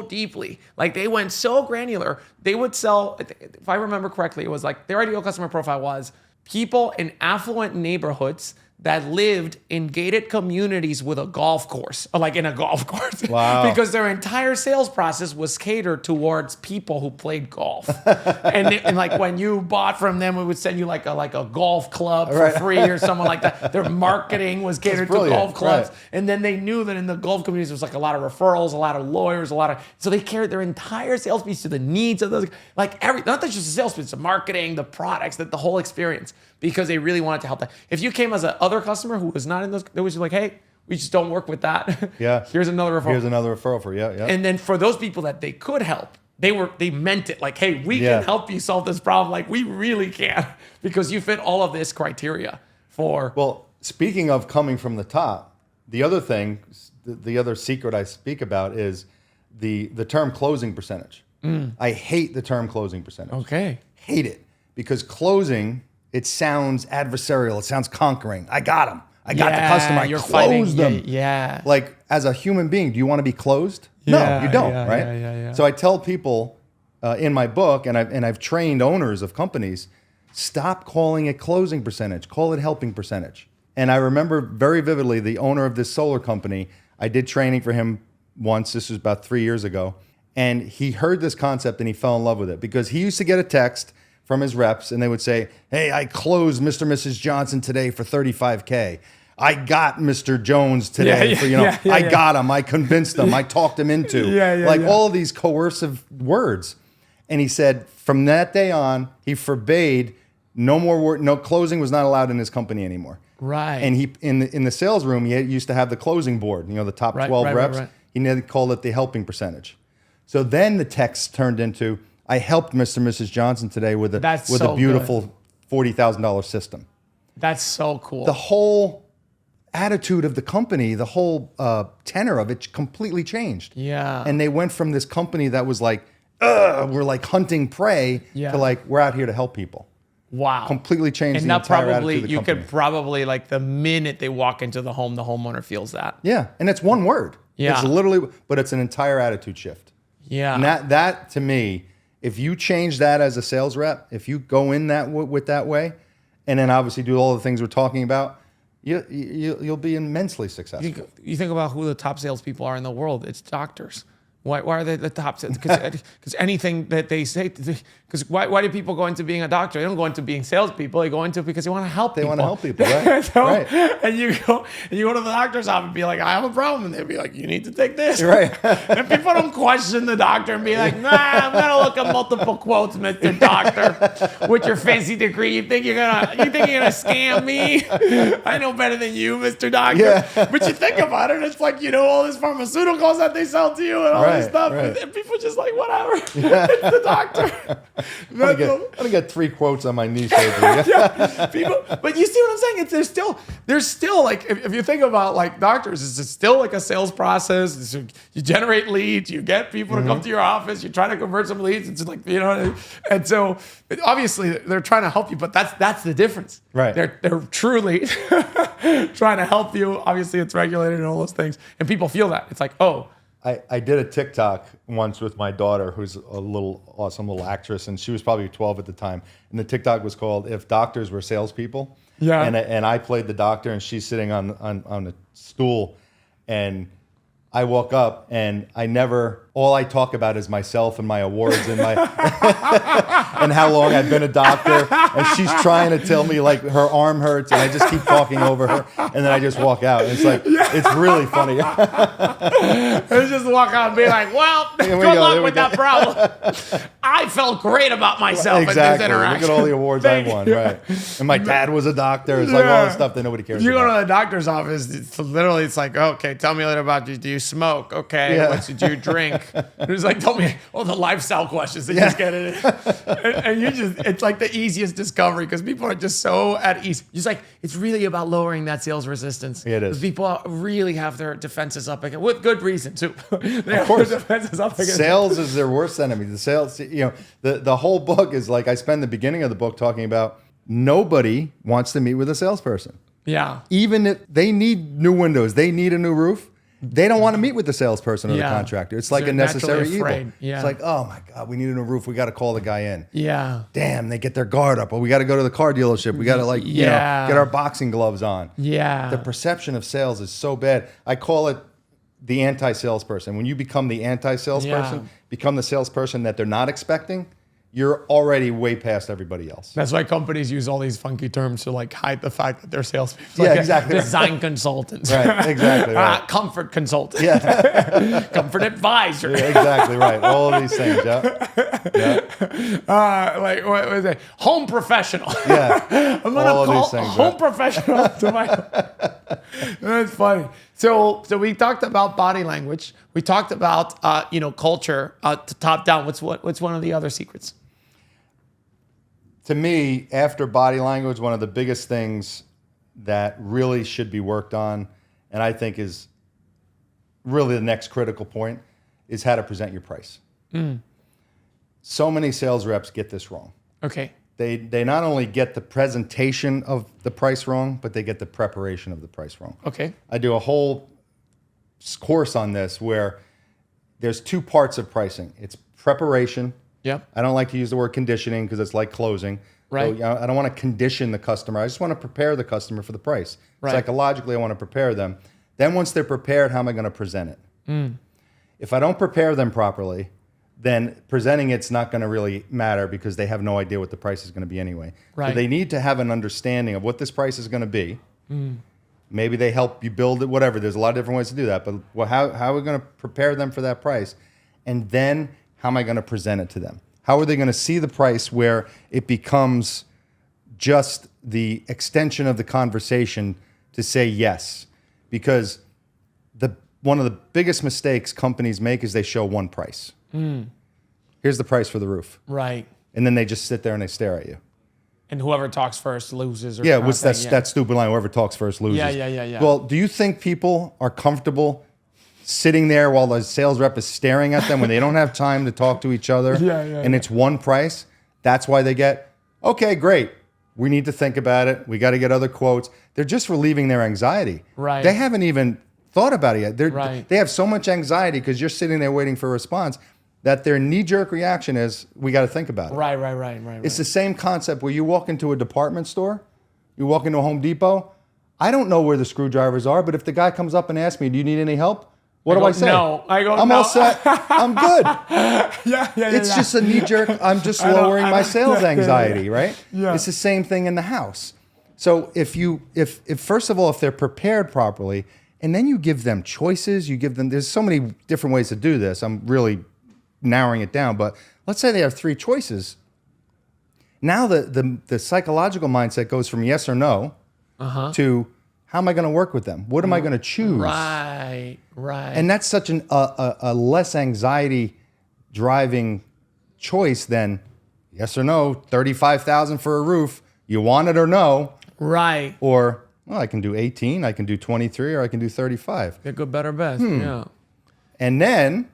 deeply. Like they went so granular. They would sell, if I remember correctly, it was like their ideal customer profile was people in affluent neighborhoods that lived in gated communities with a golf course, or like in a golf course. Wow. Because their entire sales process was catered towards people who played golf. and like when you bought from them, it would send you like a golf club for free or something like that. Their marketing was catered to golf clubs. Right. And then they knew that in the golf communities, there was like a lot of referrals, a lot of lawyers, so they catered their entire sales piece to the needs of those, like not just the sales piece, the marketing, the products, the whole experience, because they really wanted to help that. If you came as an other customer who was not in those, they was like, hey, we just don't work with that. Yeah. Here's another referral. Here's another referral for you. Yeah. And then for those people that they could help, they meant it. Like, hey, we can help you solve this problem. Like, we really can, because you fit all of this criteria for. Well, speaking of coming from the top, the other thing, the other secret I speak about is the term closing percentage. I hate the term closing percentage. Okay. Hate it, because closing, it sounds adversarial. It sounds conquering. I got him. I got the customer. I closed them. Yeah. Like, as a human being, do you want to be closed? No, you don't, right? Yeah. So I tell people in my book, and I've trained owners of companies, stop calling it closing percentage. Call it helping percentage. And I remember very vividly the owner of this solar company. I did training for him once. This was about 3 years ago. And he heard this concept and he fell in love with it, because he used to get a text from his reps and they would say, hey, I closed Mr. and Mrs. Johnson today for $35K. I got Mr. Jones today for, I got him. I convinced him. I talked him into all of these coercive words. And he said from that day on, he forbade no more word, no closing was not allowed in his company anymore. Right. And he in the sales room, he used to have the closing board, the top 12 reps. Right. He called it the helping percentage. So then the text turned into, I helped Mr. and Mrs. Johnson today with a beautiful $40,000 system. That's so cool. The whole attitude of the company, the whole tenor of it completely changed. Yeah. And they went from this company that was like, we're like hunting prey to like, we're out here to help people. Wow. Completely changed the entire attitude of the company. Could probably, like, the minute they walk into the home, the homeowner feels that. Yeah. And it's one word. Yeah. It's literally, but it's an entire attitude shift. Yeah. And that to me, if you change that as a sales rep, if you go in that with that way, and then obviously do all the things we're talking about, you'll be immensely successful. You think about who the top salespeople are in the world. It's doctors. Why are they the top? Because anything that they say, because why do people go into being a doctor? They don't go into being salespeople. They go into because they want to help people. They want to help people, right? Right. And you go to the doctor's office and be like, I have a problem. And they'll be like, you need to take this. Right. And people don't question the doctor and be like, nah, I'm going to look at multiple quotes, Mr. Doctor, with your fancy degree. You think you're gonna scam me? I know better than you, Mr. Doctor. Yeah. But you think about it, it's like, all these pharmaceuticals that they sell to you and all this stuff. Right. And people just like, whatever. Yeah. It's the doctor. I'm gonna get 3 quotes on my knee surgery. People, but you see what I'm saying? There's still like, if you think about like doctors, it's still like a sales process. You generate leads, you get people to come to your office, you're trying to convert some leads. It's like, and so obviously they're trying to help you, but that's the difference. Right. They're truly trying to help you. Obviously it's regulated and all those things. And people feel that. It's like, oh, I did a TikTok once with my daughter, who's a awesome little actress, and she was probably 12 at the time. And the TikTok was called "If Doctors Were Salespeople." Yeah. And I played the doctor, and she's sitting on a stool, and I walk up, and all I talk about is myself and my awards and my and how long I've been a doctor. And she's trying to tell me like her arm hurts, and I just keep talking over her, and then I just walk out. And it's like, it's really funny. It's just walk out and be like, well, good luck with that problem. I felt great about myself in this interaction. Look at all the awards I won, right? And my dad was a doctor. It's like all the stuff that nobody cares about. You go to the doctor's office, it's like, okay, tell me a little about you. Do you smoke? Okay. Yeah. What did you drink? It was like, tell me all the lifestyle questions that you just get in it. And it's like the easiest discovery because people are just so at ease. It's like, it's really about lowering that sales resistance. It is. People really have their defenses up again with good reason too. Of course. Defenses up again. Sales is their worst enemy. The sales, the whole book is like, I spend the beginning of the book talking about nobody wants to meet with a salesperson. Yeah. Even if they need new windows, they need a new roof, they don't want to meet with the salesperson or the contractor. It's like a necessary evil. Yeah. It's like, oh my God, we need a new roof. We got to call the guy in. Yeah. Damn, they get their guard up. Or we got to go to the car dealership. We got to get our boxing gloves on. Yeah. The perception of sales is so bad. I call it the anti-salesperson. When you become the anti-salesperson, become the salesperson that they're not expecting, you're already way past everybody else. That's why companies use all these funky terms to like hide the fact that they're salespeople. Yeah, exactly. Design consultants. Right, exactly. Right. Comfort consultant. Yeah. Comfort advisor. Yeah, exactly right. All of these things. Yeah. Like what was it? Home professional. Yeah. I'm gonna call home professional to my. That's funny. So we talked about body language. We talked about culture to top down. What's one of the other secrets? To me, after body language, one of the biggest things that really should be worked on, and I think is really the next critical point, is how to present your price. So many sales reps get this wrong. Okay. They not only get the presentation of the price wrong, but they get the preparation of the price wrong. Okay. I do a whole course on this where there's two parts of pricing. It's preparation. Yep. I don't like to use the word conditioning because it's like closing. Right. So, I don't want to condition the customer. I just want to prepare the customer for the price. Right. Psychologically, I want to prepare them. Then once they're prepared, how am I going to present it? If I don't prepare them properly, then presenting it's not going to really matter because they have no idea what the price is going to be anyway. Right. So they need to have an understanding of what this price is going to be. Maybe they help you build it, whatever. There's a lot of different ways to do that. But how are we going to prepare them for that price? And then how am I going to present it to them? How are they going to see the price where it becomes just the extension of the conversation to say yes? Because one of the biggest mistakes companies make is they show one price. Here's the price for the roof. Right. And then they just sit there and they stare at you. And whoever talks first loses. Or yeah, what's that stupid line? Whoever talks first loses. Yeah. Well, do you think people are comfortable sitting there while the sales rep is staring at them when they don't have time to talk to each other? And it's one price? That's why they get, okay, great. We need to think about it. We got to get other quotes. They're just relieving their anxiety. Right. They haven't even thought about it yet. They have so much anxiety because you're sitting there waiting for a response that their knee-jerk reaction is, we got to think about it. Right. It's the same concept where you walk into a department store, you walk into a Home Depot. I don't know where the screwdrivers are, but if the guy comes up and asks me, do you need any help? What do I say? No. I go, I'm no. all set. I'm good. It's just a knee-jerk. I'm just lowering my sales anxiety, right? Yeah. It's the same thing in the house. So if first of all, if they're prepared properly, and then you give them choices, there's so many different ways to do this. I'm really narrowing it down, but let's say they have three choices. Now the psychological mindset goes from yes or no to how am I going to work with them? What am I going to choose? Right. And that's such a less anxiety driving choice than yes or no, $35,000 for a roof. You want it or no? Right. Or well, I can do 18, I can do 23, or I can do 35. Get good, better, best. Yeah. And then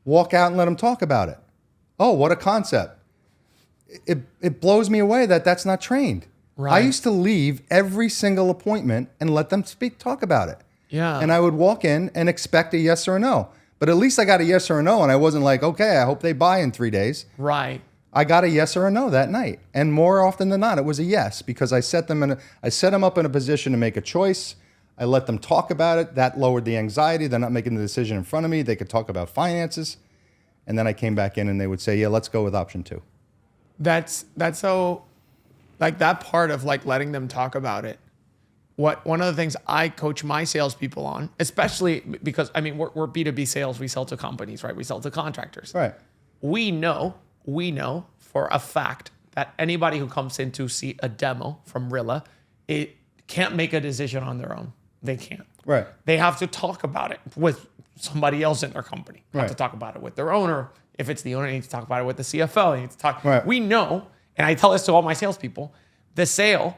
walk out and let them talk about it. Oh, what a concept. It blows me away that that's not trained. Right. I used to leave every single appointment and let them talk about it. Yeah. And I would walk in and expect a yes or a no. But at least I got a yes or a no, and I wasn't like, okay, I hope they buy in 3 days. Right. I got a yes or a no that night. And more often than not, it was a yes because I set them up in a position to make a choice. I let them talk about it. That lowered the anxiety. They're not making the decision in front of me. They could talk about finances. And then I came back in and they would say, yeah, let's go with option 2. That's so, like that part of like letting them talk about it. One of the things I coach my salespeople on, especially because we're B2B sales. We sell to companies, right? We sell to contractors. Right. We know for a fact that anybody who comes in to see a demo from RILLA, it can't make a decision on their own. They can't. Right. They have to talk about it with somebody else in their company. They have to talk about it with their owner. If it's the owner, they need to talk about it with the CFO. They need to talk. Right. We know, and I tell this to all my salespeople, the sale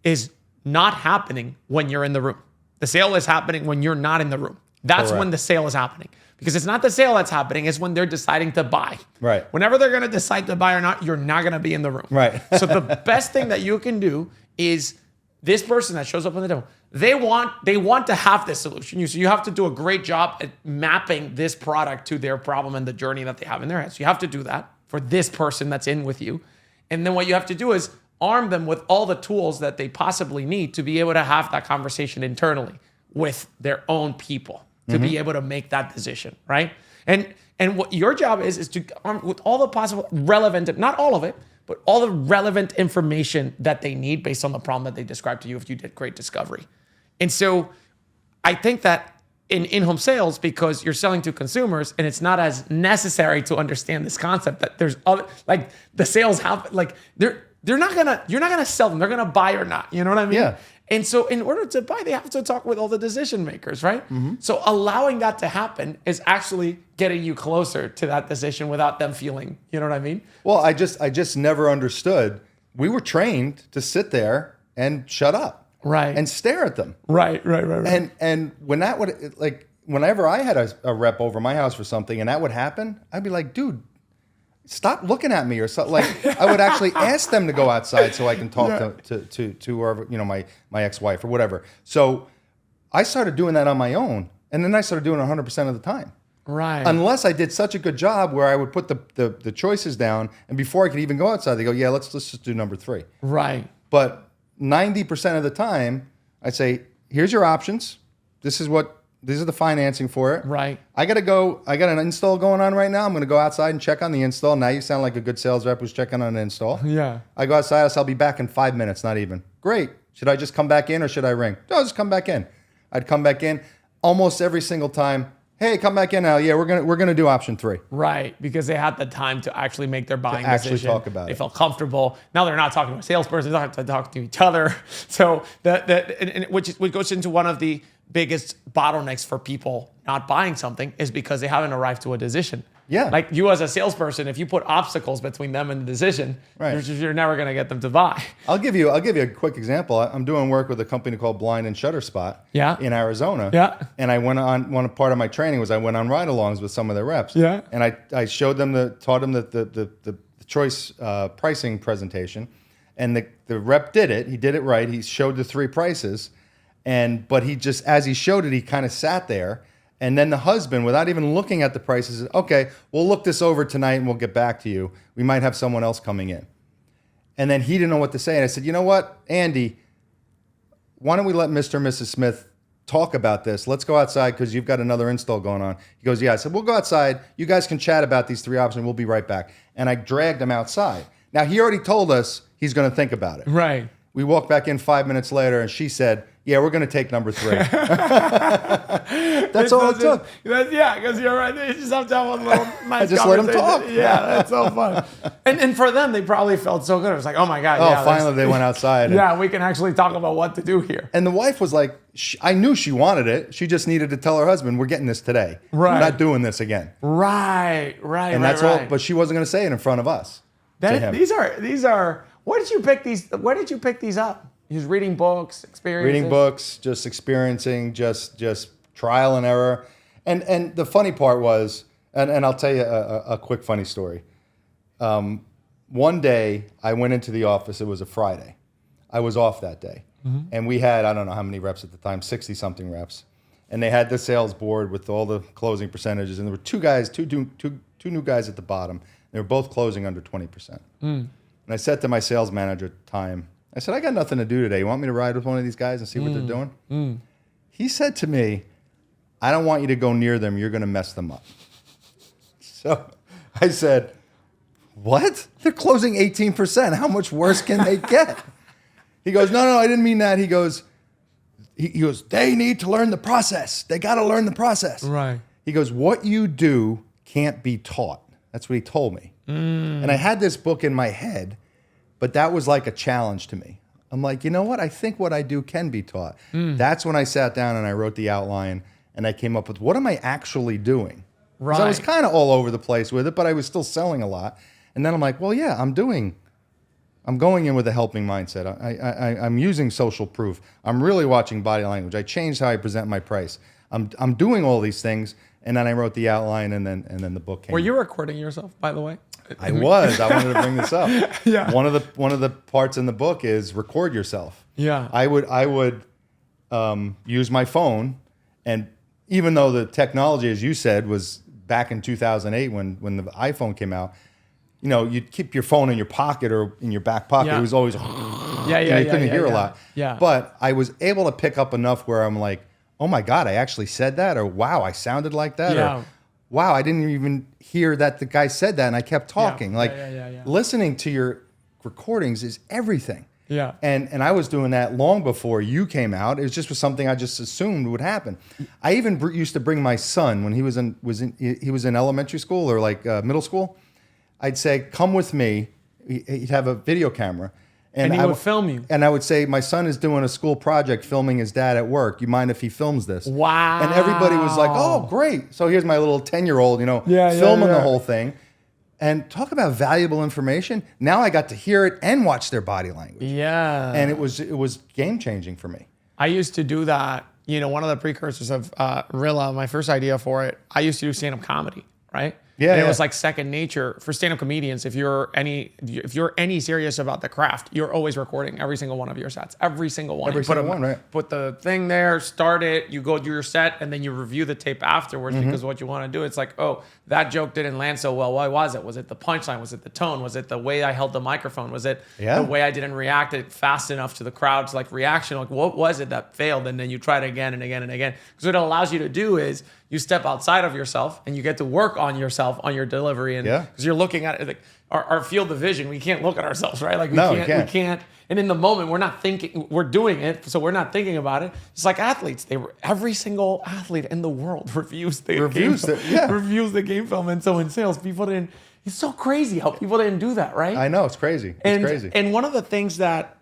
is not happening when you're in the room. The sale is happening when you're not in the room. That's Correct. when the sale is happening. Because it's not the sale that's happening, it's when they're deciding to buy. Right. Whenever they're going to decide to buy or not, you're not going to be in the room. Right. So the best thing that you can do is this person that shows up on the demo, they want to have this solution. So you have to do a great job at mapping this product to their problem and the journey that they have in their head. So you have to do that for this person that's in with you. And then what you have to do is arm them with all the tools that they possibly need to be able to have that conversation internally with their own people to be able to make that decision, right? And what your job is to arm with all the possible relevant, not all of it, but all the relevant information that they need based on the problem that they described to you if you did great discovery. And so I think that in in-home sales, because you're selling to consumers and it's not as necessary to understand this concept that there's other, like the sales happen, like you're not gonna sell them, they're gonna buy or not. You know what I mean? Yeah. And so in order to buy, they have to talk with all the decision makers, right? So allowing that to happen is actually getting you closer to that decision without them feeling, you know what I mean? Well, I just never understood. We were trained to sit there and shut up. Right. And stare at them. Right. And when that would, like, whenever I had a rep over my house for something and that would happen, I'd be like, dude, stop looking at me or something. Like, I would actually ask them to go outside so I can talk to whoever, my ex-wife or whatever. So I started doing that on my own, and then I started doing it 100% of the time. Right. Unless I did such a good job where I would put the choices down, and before I could even go outside, they go, yeah, let's just do number 3. Right. But 90% of the time, I say, here's your options. These are the financing for it. Right. I got an install going on right now. I'm going to go outside and check on the install. Now you sound like a good sales rep who's checking on an install. Yeah. I go outside. I'll be back in 5 minutes, not even. Great. Should I just come back in or should I ring? No, just come back in. I'd come back in almost every single time. Hey, come back in now. Yeah, we're gonna do option 3. Right, because they had the time to actually make their buying actually decision. talk about they it. felt comfortable. Now they're not talking to a salesperson; they're talking to each other. So which goes into one of the biggest bottlenecks for people not buying something is because they haven't arrived to a decision. Yeah. Like you as a salesperson, if you put obstacles between them and the decision, Right. you're never going to get them to buy. I'll give you a quick example. I'm doing work with a company called Blind and Shutter Spot in Arizona. Yeah. And I went on, one part of my training was I went on ride-alongs with some of their reps. Yeah. And I showed them taught them the choice pricing presentation. And the rep did it. He did it right. He showed the 3 prices. But he just, as he showed it, he kind of sat there. And then the husband, without even looking at the prices, said, okay, we'll look this over tonight and we'll get back to you. We might have someone else coming in. And then he didn't know what to say. And I said, you know what, Andy, why don't we let Mr. and Mrs. Smith talk about this? Let's go outside because you've got another install going on. He goes, yeah. I said, we'll go outside. You guys can chat about these 3 options. We'll be right back. And I dragged him outside. Now, he already told us he's going to think about it. Right. We walked back in 5 minutes later and she said, yeah, we're going to take number 3. That's all it took. Yeah, because you're right. You just have to have a little nice I just let them talk. Yeah, that's so fun. And for them, they probably felt so good. It was like, oh my God. Oh, finally they went outside. Yeah, we can actually talk about what to do here. And the wife was like, I knew she wanted it. She just needed to tell her husband, we're getting this today. Right. We're not doing this again. Right. And that's all. But she wasn't going to say it in front of us. These are. Where did you pick these? Where did you pick these up? Just reading books, experiences? Reading books, just experiencing, just trial and error. And the funny part was, and I'll tell you a quick funny story. One day I went into the office. It was a Friday. I was off that day. Mm-hmm. And we had, I don't know how many reps at the time, 60 something reps. And they had the sales board with all the closing percentages. And there were 2 guys, two new guys at the bottom. They were both closing under 20%. And I said to my sales manager at the time, I said, I got nothing to do today. You want me to ride with one of these guys and see what they're doing? He said to me, I don't want you to go near them. You're going to mess them up. So I said, what? They're closing 18%. How much worse can they get? He goes, no, I didn't mean that. He goes, they need to learn the process. They got to learn the process. Right. He goes, what you do can't be taught. That's what he told me. And I had this book in my head, but that was like a challenge to me. I'm like, you know what? I think what I do can be taught. That's when I sat down and I wrote the outline and I came up with, what am I actually doing? Right. I was kind of all over the place with it, but I was still selling a lot. And then I'm like, well, yeah, I'm going in with a helping mindset. I'm using social proof. I'm really watching body language. I changed how I present my price. I'm doing all these things. And then I wrote the outline, and then the book came. Were you recording yourself, by the way? I was. I wanted to bring this up. Yeah. One of the parts in the book is record yourself. Yeah. I would use my phone, and even though the technology, as you said, was back in 2008 when the iPhone came out, you know, you'd keep your phone in your pocket or in your back pocket. Yeah. It was always, you couldn't hear a lot. Yeah. But I was able to pick up enough where I'm like, oh my God, I actually said that, or wow, I sounded like that, or wow, I didn't even hear that the guy said that, and I kept talking. Listening to your recordings is everything. Yeah. And I was doing that long before you came out. It was just something I just assumed would happen. I even used to bring my son when he was in elementary school or like middle school. I'd say, come with me. He'd have a video camera. And he would film you. And I would say, my son is doing a school project filming his dad at work. You mind if he films this? Wow. And everybody was like, oh, great. So here's my little 10-year-old, filming the whole thing. And talk about valuable information. Now I got to hear it and watch their body language. Yeah. And it was game-changing for me. I used to do that. One of the precursors of RILLA, my first idea for it, I used to do stand-up comedy, right? Yeah, and it was like second nature for stand-up comedians. If you're any serious about the craft, you're always recording every single one of your sets, every single one. Every single one, right? Put the thing there, start it, you go do your set, and then you review the tape afterwards because what you want to do. It's like, oh, that joke didn't land so well. Why was it? Was it the punchline? Was it the tone? Was it the way I held the microphone? Was it the way I didn't react it fast enough to the crowd's like reaction? Like, what was it that failed? And then you try it again and again and again. Because what it allows you to do is you step outside of yourself and you get to work on yourself, on your delivery. And because you're looking at it, like our field of vision, we can't look at ourselves, right? Like we can't. And in the moment, we're not thinking, we're doing it, so we're not thinking about it. It's like athletes. Every single athlete in the world reviews the game film. And so in sales, people didn't, it's so crazy how people didn't do that, right? I know, it's crazy. It's crazy. And one of the things that,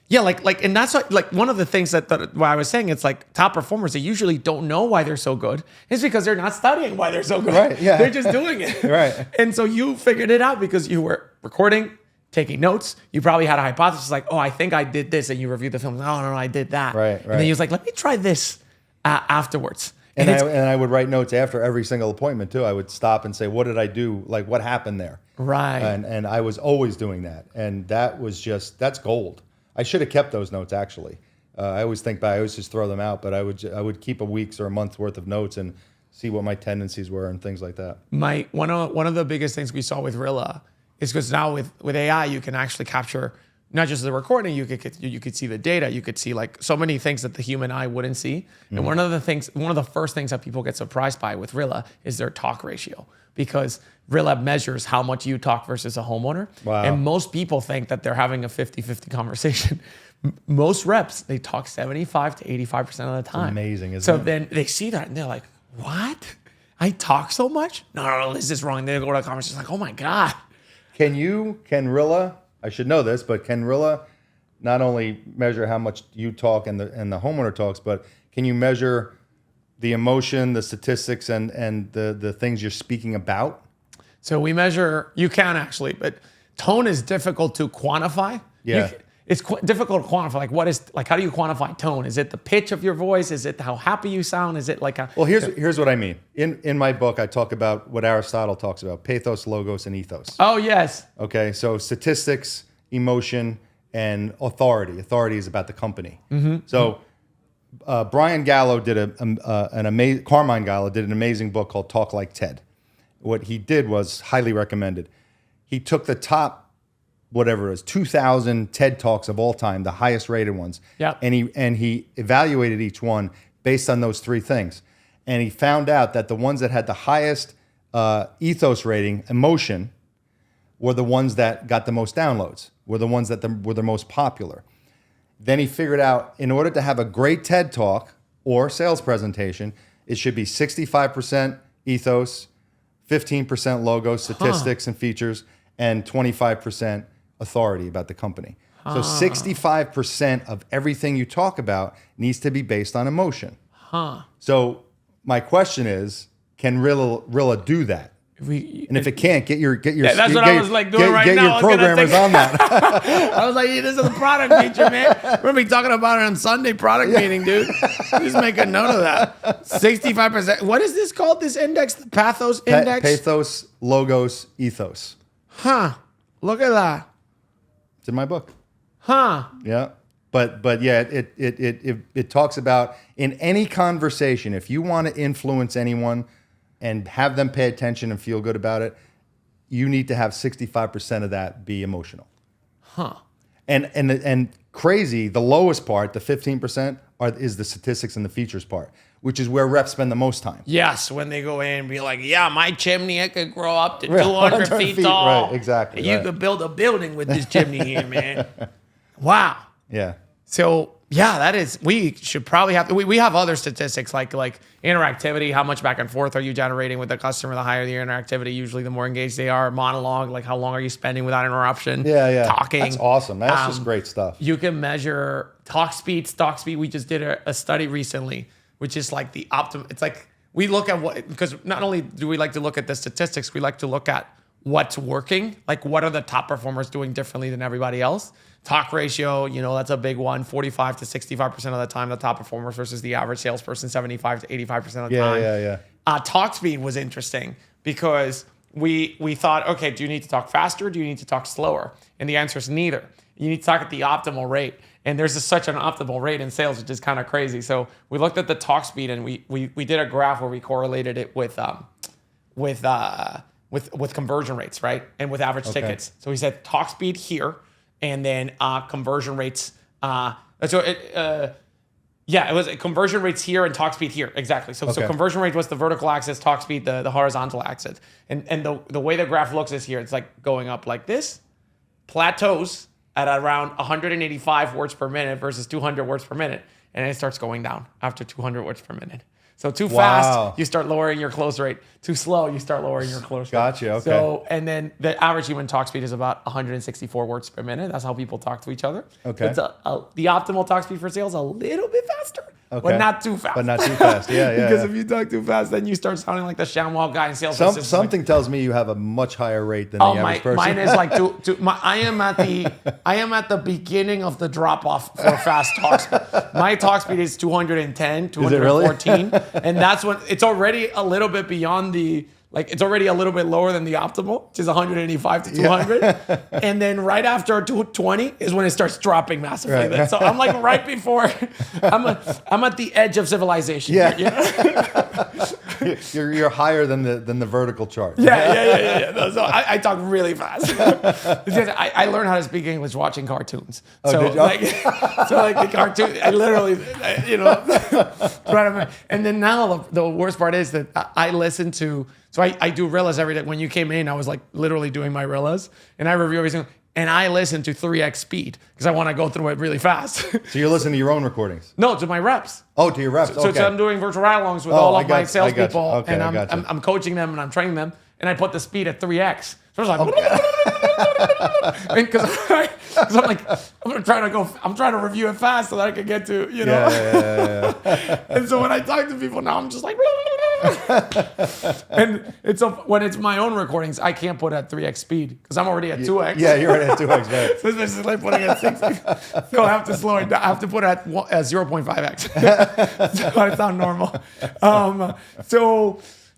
and that's like one of the things that why I was saying it's like top performers, they usually don't know why they're so good. It's because they're not studying why they're so good. Right, yeah. They're just doing it. Right. And so you figured it out because you were recording, taking notes. You probably had a hypothesis like, oh, I think I did this. And you reviewed the film. No, I did that. Right. And then he was like, let me try this afterwards. And I would write notes after every single appointment too. I would stop and say, what did I do? Like, what happened there? Right. And I was always doing that. And that's gold. I should have kept those notes actually. I always think back, I always just throw them out, but I would keep a week's or a month's worth of notes and see what my tendencies were and things like that. One of the biggest things we saw with RILLA is because now with AI, you can actually capture not just the recording, you could see the data, you could see like so many things that the human eye wouldn't see. And one of the first things that people get surprised by with RILLA is their talk ratio, because RILLA measures how much you talk versus a homeowner. Wow. And most people think that they're having a 50-50 conversation. Most reps, they talk 75 to 85% of the time. It's amazing, isn't it? So then they see that and they're like, what? I talk so much? No, this is wrong. They go to a conversation like, oh my God. Can RILLA, I should know this, but can RILLA not only measure how much you talk and the homeowner talks, but can you measure the emotion, the statistics, and the things you're speaking about? So we measure, you can actually, but tone is difficult to quantify. Yeah. It's difficult to quantify. Like, how do you quantify tone? Is it the pitch of your voice? Is it how happy you sound? Is it like a... Well, here's what I mean. In my book, I talk about what Aristotle talks about: pathos, logos, and ethos. Oh, yes. Okay, so statistics, emotion, and authority. Authority is about the company. Mm-hmm. So Brian Gallo did Carmine Gallo did an amazing book called Talk Like Ted. What he did was highly recommended. He took the top, whatever it is, 2,000 TED Talks of all time, the highest rated ones. Yeah. And he evaluated each one based on those three things. And he found out that the ones that had the highest ethos rating, emotion, were the ones that got the most downloads, were the ones that were the most popular. Then he figured out, in order to have a great TED Talk or sales presentation, it should be 65% ethos, 15% logo, statistics and features, and 25% authority about the company. So 65% of everything you talk about needs to be based on emotion. So my question is, can RILLA do that? And if it can't, get your that's what I was like doing right get now. your programmers on that. I was like, this is a product feature, man. We're gonna be talking about it on Sunday product meeting, dude. Just make a note of that. 65%. What is this called? This index, the Pathos Index? Pathos, Logos, Ethos. Huh. Look at that. It's in my book. Huh. Yeah. But yeah, it talks about in any conversation, if you want to influence anyone and have them pay attention and feel good about it, you need to have 65% of that be emotional. Huh. And crazy, the lowest part, the 15%, is the statistics and the features part, which is where reps spend the most time. Yes, when they go in and be like, yeah, my chimney, it could grow up to 200 feet tall. Right, exactly. You could build a building with this chimney here, man. Wow. Yeah. So yeah, that is, we should probably have, we have other statistics like interactivity, how much back and forth are you generating with the customer, the higher the interactivity, usually the more engaged they are. Monologue, like how long are you spending without interruption? Yeah. Talking. That's awesome. That's just great stuff. You can measure talk speed, stock speed. We just did a study recently, which is like the optimum. It's like, we look at what, because not only do we like to look at the statistics, we like to look at what's working, like what are the top performers doing differently than everybody else. Talk ratio, that's a big one. 45 to 65% of the time, the top performers versus the average salesperson, 75 to 85% of the time. Yeah. Talk speed was interesting because we thought, okay, do you need to talk faster? Do you need to talk slower? And the answer is neither. You need to talk at the optimal rate. And there's such an optimal rate in sales, which is kind of crazy. So we looked at the talk speed and we did a graph where we correlated it with conversion rates, right? And with average tickets. So we said talk speed here, and then conversion rates. It was conversion rates here and talk speed here. Exactly. So conversion rate was the vertical axis, talk speed the horizontal axis. And the way the graph looks is here. It's like going up like this, plateaus at around 185 words per minute versus 200 words per minute, and then it starts going down after 200 words per minute. So too fast, you start lowering your close rate. Too slow, you start lowering your close rate. Gotcha, okay. So, and then the average human talk speed is about 164 words per minute. That's how people talk to each other. Okay. It's the optimal talk speed for sales a little bit faster, but not too fast. Yeah. Because if you talk too fast, then you start sounding like the ShamWow guy in sales. Something tells me you have a much higher rate than the average person. Mine is like I am at the beginning of the drop off for fast talk speed. My talk speed is 210, 214. Really? And that's when it's already a little bit beyond it's already a little bit lower than the optimal, which is 185 to 200. Yeah. And then right after 220 is when it starts dropping massively. Right. So I'm like right before, I'm at the edge of civilization. Yeah. Here, You're higher than the vertical chart. Yeah. So I talk really fast. I learned how to speak English watching cartoons. So the cartoon, I literally, and then now the worst part is that I listen to. So I do RILLAs every day. When you came in, I was like literally doing my RILLAs, and I review every single. And I listen to 3x speed because I want to go through it really fast. So you're listening to your own recordings? No, to my reps. Oh, to your reps. So I'm doing virtual ride-alongs with all of my salespeople, and I'm coaching them and I'm training them, and I put the speed at 3x. So I was like, because I'm trying to review it fast so that I can get to, Yeah. And so when I talk to people now, I'm just like, and when it's my own recordings, I can't put at 3x speed because I'm already at 2x. Yeah, you're already at 2x, right? So this is like putting it at 6x. So I have to slow it down. I have to put it at 0.5x. So I sound normal.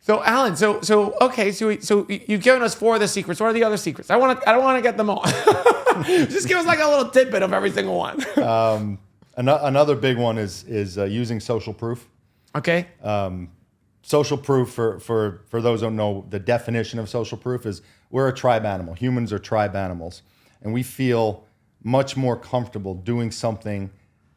So Allan, so you've given us 4 of the secrets. What are the other secrets? I don't want to get them all. Just give us like a little tidbit of every single one. Another big one is using social proof. Okay. Social proof, for those who don't know, the definition of social proof is we're a tribe animal. Humans are tribe animals. And we feel much more comfortable doing something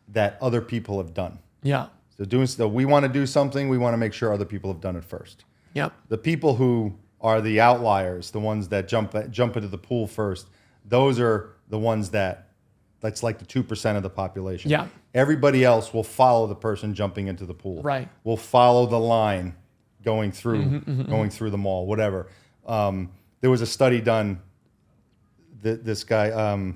that other people have done. Yeah. So we want to do something, we want to make sure other people have done it first. Yep. The people who are the outliers, the ones that jump into the pool first, those are the ones that's like the 2% of the population. Yeah. Everybody else will follow the person jumping into the pool. Right. Will follow the line going through the mall, whatever. There was a study done. This guy,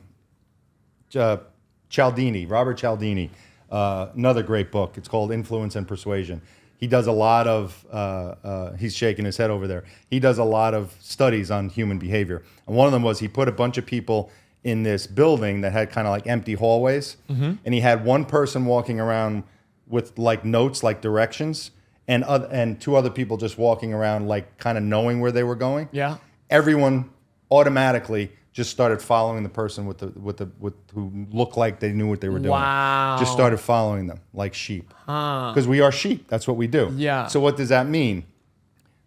Cialdini, Robert Cialdini, another great book. It's called Influence and Persuasion. he does a lot of, he's shaking his head over there. He does a lot of studies on human behavior. And one of them was he put a bunch of people in this building that had kind of like empty hallways. And he had one person walking around with like notes, like directions, and two other people just walking around like kind of knowing where they were going. Yeah. Everyone automatically just started following the person who looked like they knew what they were doing. Wow. Just started following them like sheep. Because we are sheep. That's what we do. Yeah. So what does that mean?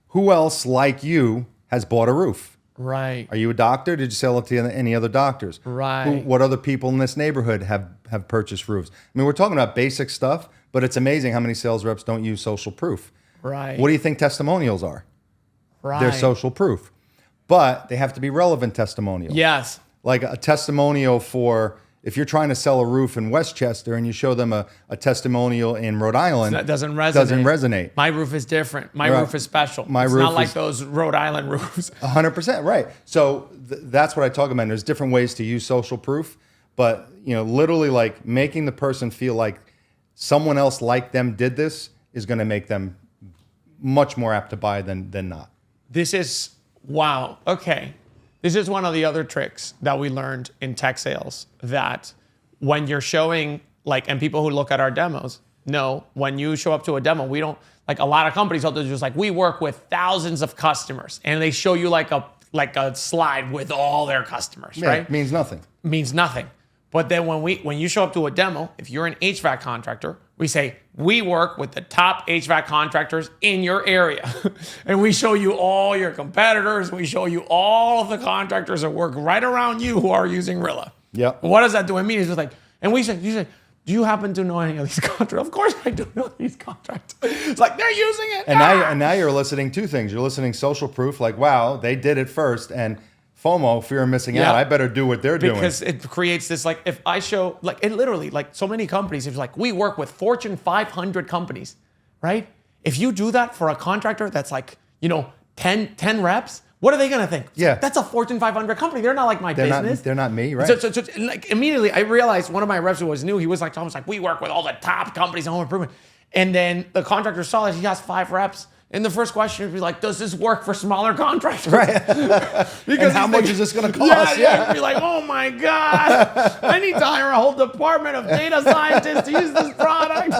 Who else like you has bought a roof? Right. Are you a doctor? Did you sell it to any other doctors? Right. What other people in this neighborhood have purchased roofs? I mean, we're talking about basic stuff, but it's amazing how many sales reps don't use social proof. Right. What do you think testimonials are? Right. They're social proof. But they have to be relevant testimonials. Yes. Like a testimonial for, if you're trying to sell a roof in Westchester and you show them a testimonial in Rhode Island, that doesn't resonate. Doesn't resonate. My roof is different. My roof is special. It's not like those Rhode Island roofs. 100%, right. So that's what I talk about. There's different ways to use social proof, but literally like making the person feel like someone else like them did this is going to make them much more apt to buy than not. This is, wow. Okay. This is one of the other tricks that we learned in tech sales, that when you're showing, like, and people who look at our demos know, when you show up to a demo, we don't, like a lot of companies out there just like, we work with thousands of customers, and they show you like a slide with all their customers, right? It means nothing. Means nothing. But then when you show up to a demo, if you're an HVAC contractor, we say, we work with the top HVAC contractors in your area. And we show you all your competitors. We show you all of the contractors that work right around you who are using RILLA. Yep. What does that do? It means it's just like, and you say, do you happen to know any of these contractors? Of course I do know these contractors. It's like, they're using it. And now you're eliciting two things. You're eliciting social proof, like, wow, they did it first. And FOMO, fear of missing out. I better do what they're doing. Because it creates this, like, if I show, like, it literally, like, so many companies, it's like, we work with Fortune 500 companies, right? If you do that for a contractor that's like, 10 reps, what are they going to think? Yeah. That's a Fortune 500 company. They're not like my business. They're not me, right? So like, immediately, I realized one of my reps who was new, he was like, we work with all the top companies in home improvement. And then the contractor saw that he has 5 reps. And the first question would be like, does this work for smaller contractors? Right. And how much is this going to cost? Yeah. Be like, oh my God, I need to hire a whole department of data scientists to use this product.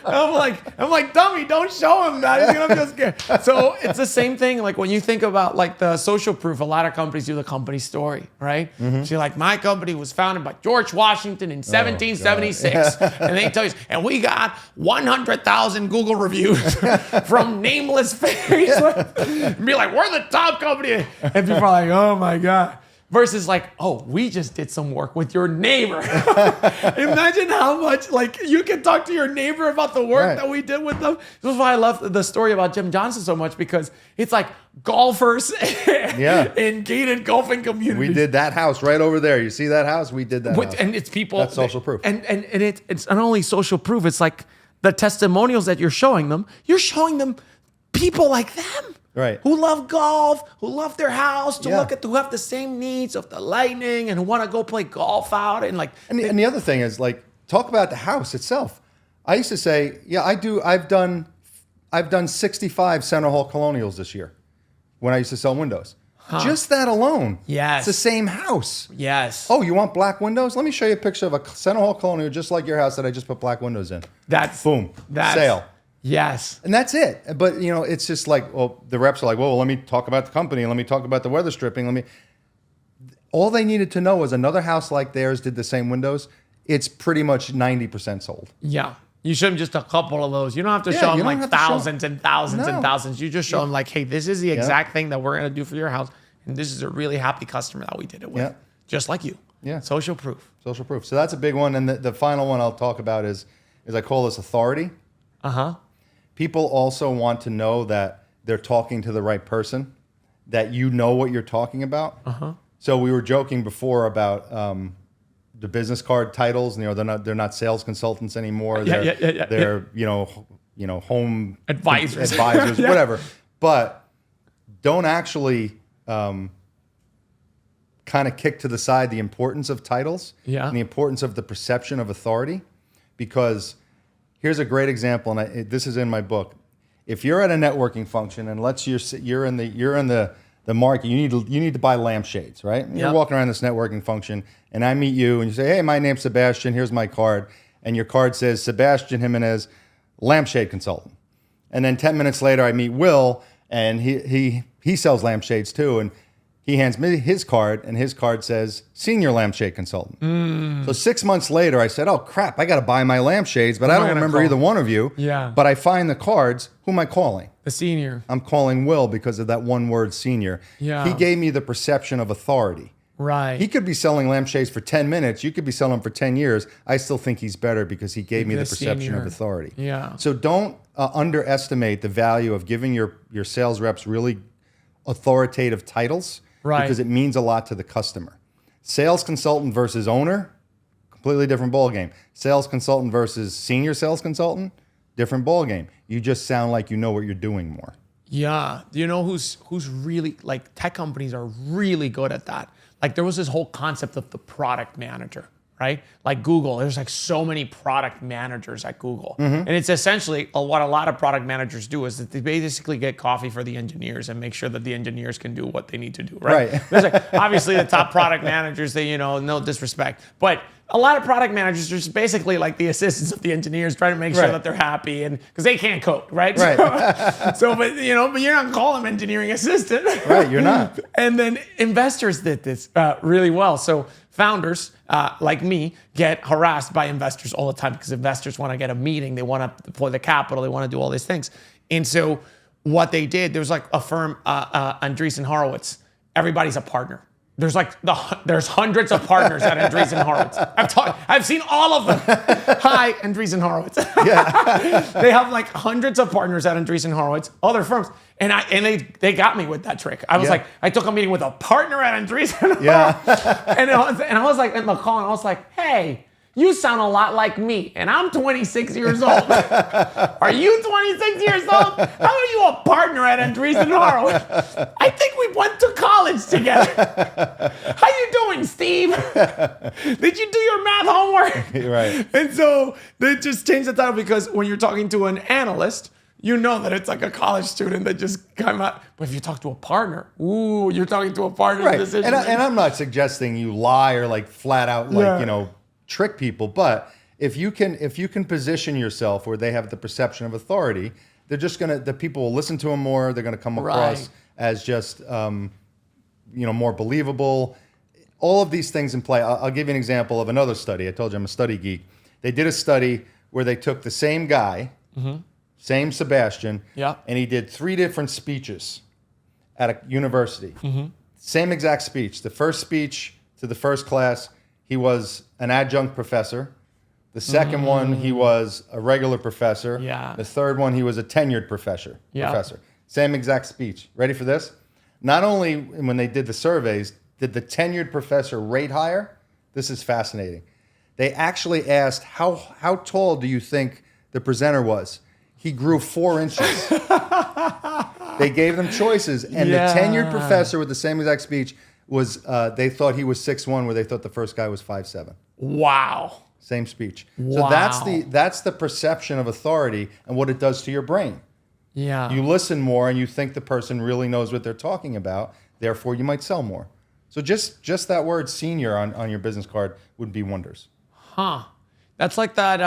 I'm like, dummy, don't show him that. He's gonna feel scared. So it's the same thing. Like when you think about like the social proof, a lot of companies do the company story, right? So you're like, my company was founded by George Washington in 1776. And they tell you, and we got 100,000 Google reviews from nameless face. Be like, we're the top company. And people are like, oh my God. Versus like, oh, we just did some work with your neighbor. Imagine how much, like, you can talk to your neighbor about the work that we did with them. This is why I love the story about Jim Johnson so much, because it's like golfers in gated golfing communities. We did that house right over there. You see that house? We did that house. And it's people. That's social proof. And it's not only social proof, it's like the testimonials that you're showing them people like them. Right. Who love golf, who love their house, who have the same needs of the lightning, and who want to go play golf out and like. And the other thing is, like, talk about the house itself. I used to say, I've done 65 Center Hall Colonials this year when I used to sell windows. Just that alone. Yes. It's the same house. Yes. Oh, you want black windows? Let me show you a picture of a Center Hall Colonial just like your house that I just put black windows in. Boom. Sale. Yes. And that's it. But, it's just like, well, the reps are like, well, let me talk about the company. Let me talk about the weather stripping. All they needed to know was another house like theirs did the same windows. It's pretty much 90% sold. Yeah. You show them just a couple of those. You don't have to show them like thousands and thousands and thousands. You just show them like, hey, this is the exact thing that we're going to do for your house. And this is a really happy customer that we did it with. Yeah. Just like you. Yeah. Social proof. Social proof. So that's a big one. And the final one I'll talk about is I call this authority. People also want to know that they're talking to the right person, that you know what you're talking about. So we were joking before about the business card titles. They're not sales consultants anymore. They're home advisors, whatever. But don't actually kind of kick to the side the importance of titles and the importance of the perception of authority, because here's a great example, and this is in my book. If you're at a networking function and you're in the market, you need to buy lampshades, right? You're walking around this networking function, and I meet you, and you say, "Hey, my name's Sebastian. Here's my card," and your card says Sebastian Jimenez, lampshade consultant. And then 10 minutes later, I meet Will, and he sells lampshades too, and he hands me his card, and his card says senior lampshade consultant. So 6 months later, I said, "Oh crap, I got to buy my lampshades, but I don't remember either one of you." Yeah. But I find the cards. Who am I calling? The senior. I'm calling Will because of that one word, senior. Yeah. He gave me the perception of authority. Right. He could be selling lampshades for 10 minutes. You could be selling them for 10 years. I still think he's better because he gave me the perception senior. of authority. Yeah. So don't underestimate the value of giving your sales reps really authoritative titles. Right. Because it means a lot to the customer. Sales consultant versus owner, completely different ballgame. Sales consultant versus senior sales consultant, different ballgame. You just sound like you know what you're doing more. Yeah. Do you know who's really, like, tech companies are really good at that? Like, there was this whole concept of the product manager, right? Like Google, there's like so many product managers at Google. And it's essentially what a lot of product managers do is that they basically get coffee for the engineers and make sure that the engineers can do what they need to do, right? There's like, obviously the top product managers, they, no disrespect, but a lot of product managers are just basically like the assistants of the engineers trying to make sure that they're happy, and because they can't code, right? But you're not calling them engineering assistant. Right, you're not. And then investors did this really well. So founders like me get harassed by investors all the time because investors want to get a meeting, they want to deploy the capital, they want to do all these things. And so what they did, there was like a firm, Andreessen Horowitz, everybody's a partner. There's hundreds of partners at Andreessen Horowitz. I've seen all of them. Hi, Andreessen Horowitz. Yeah. They have like hundreds of partners at Andreessen Horowitz, other firms, and they got me with that trick. I was like, I took a meeting with a partner at Andreessen Horowitz, and I was like in the call, and I was like, "Hey, you sound a lot like me, and I'm 26 years old. Are you 26 years old? How are you a partner at Andreessen Horowitz? I think we went to college together. How you doing, Steve? Did you do your math homework?" Right. And so they just changed the title because when you're talking to an analyst, you know that it's like a college student that just came out. But if you talk to a partner, you're talking to a partner. Right. And I'm not suggesting you lie or like flat out trick people, but if you can position yourself where they have the perception of authority, the people will listen to them more. They're gonna come across as just more believable. All of these things in play. I'll give you an example of another study. I told you I'm a study geek. They did a study where they took the same guy, same Sebastian, and he did 3 different speeches at a university. Same exact speech. The first speech to the first class, he was an adjunct professor. The second one, he was a regular professor. The third one, he was a tenured professor. Same exact speech. Ready for this? Not only when they did the surveys, did the tenured professor rate higher? This is fascinating. They actually asked, how tall do you think the presenter was? He grew 4 inches. They gave them choices. And the tenured professor with the same exact speech was they thought he was 6'1", where they thought the first guy was 5'7". Wow. Same speech. So that's the perception of authority and what it does to your brain. Yeah. You listen more and you think the person really knows what they're talking about. Therefore, you might sell more. So just that word "senior" on your business card would be wonders. Huh. That's like that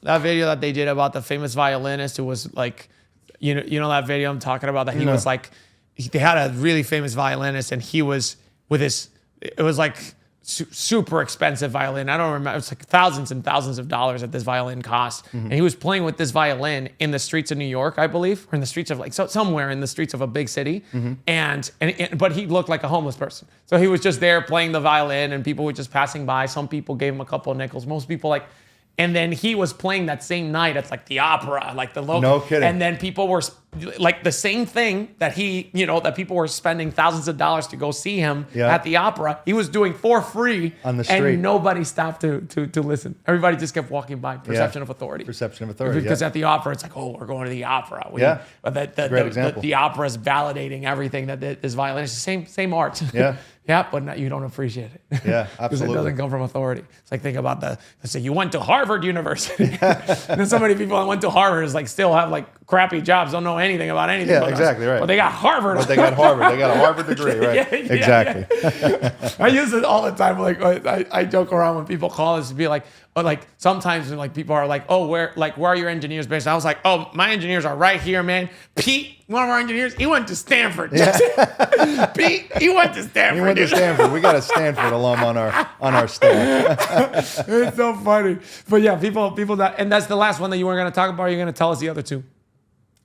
that video that they did about the famous violinist who was like, you know that video I'm talking about, that he was like, they had a really famous violinist and he was with his, it was like super expensive violin. I don't remember. It was like thousands and thousands of dollars that this violin cost. And he was playing with this violin in the streets of New York, I believe, or in the streets of somewhere in the streets of a big city. But he looked like a homeless person. So he was just there playing the violin and people were just passing by. Some people gave him a couple of nickels. Most people and then he was playing that same night at like the opera, like the local. No kidding. And then people were like the same thing that that people were spending thousands of dollars to go see him at the opera. He was doing for free on the street, and nobody stopped to listen. Everybody just kept walking by. Perception of authority. Perception of authority. Because at the opera, it's like, oh, we're going to the opera. But great example. The opera is validating everything that is violent. It's the same art. Yeah. Yeah, but you don't appreciate it. Yeah, absolutely. Because it doesn't come from authority. It's like, think about let's say you went to Harvard University. And then so many people that went to Harvard is like still have like crappy jobs, don't know anything about anything. Yeah, exactly, right. But they got Harvard. But they got Harvard. They got a Harvard degree, right? Exactly. I use it all the time. Like I joke around when people call us to be like, sometimes when like people are like, oh, where are your engineers based? And I was like, oh, my engineers are right here, man. Pete, one of our engineers, he went to Stanford. Yeah. Pete, he went to Stanford. He went to Stanford. We got a Stanford alum on our staff. It's so funny. But yeah, people and that's the last one that you weren't going to talk about. Or you're going to tell us the other two.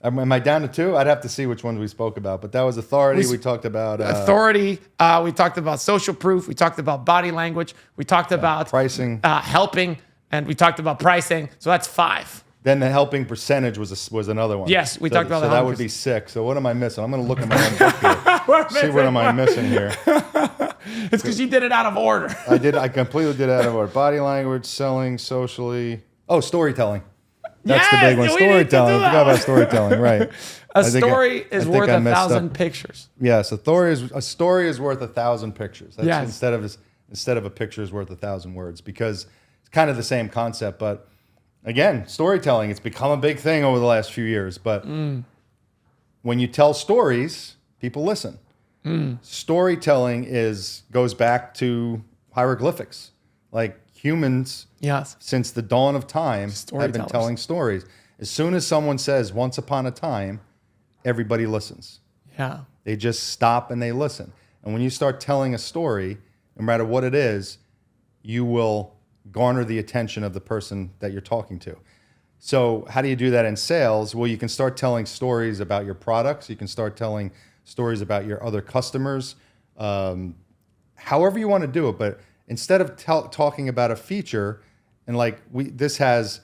Am I down to two? I'd have to see which ones we spoke about. But that was authority. We talked about authority. We talked about social proof. We talked about body language. We talked about pricing, helping, and we talked about pricing. So that's 5. Then the helping percentage was another one. Yes, we talked about that. So that would be 6. So what am I missing? I'm going to look at my own book here. See what am I missing here. It's because you did it out of order. I completely did it out of order. Body language, selling, socially. Oh, storytelling. That's the big one. Storytelling. I forgot about storytelling. Right. A story is worth 1,000 pictures. Yes, a story is worth 1,000 pictures. That's instead of a picture is worth 1,000 words, because it's kind of the same concept. But again, storytelling, it's become a big thing over the last few years. But when you tell stories, people listen. Storytelling goes back to hieroglyphics. Like humans, since the dawn of time, have been telling stories. As soon as someone says once upon a time, everybody listens. Yeah. They just stop and they listen. And when you start telling a story, no matter what it is, you will garner the attention of the person that you're talking to. So how do you do that in sales? Well, you can start telling stories about your products. You can start telling stories about your other customers, however you want to do it. But instead of talking about a feature, and this has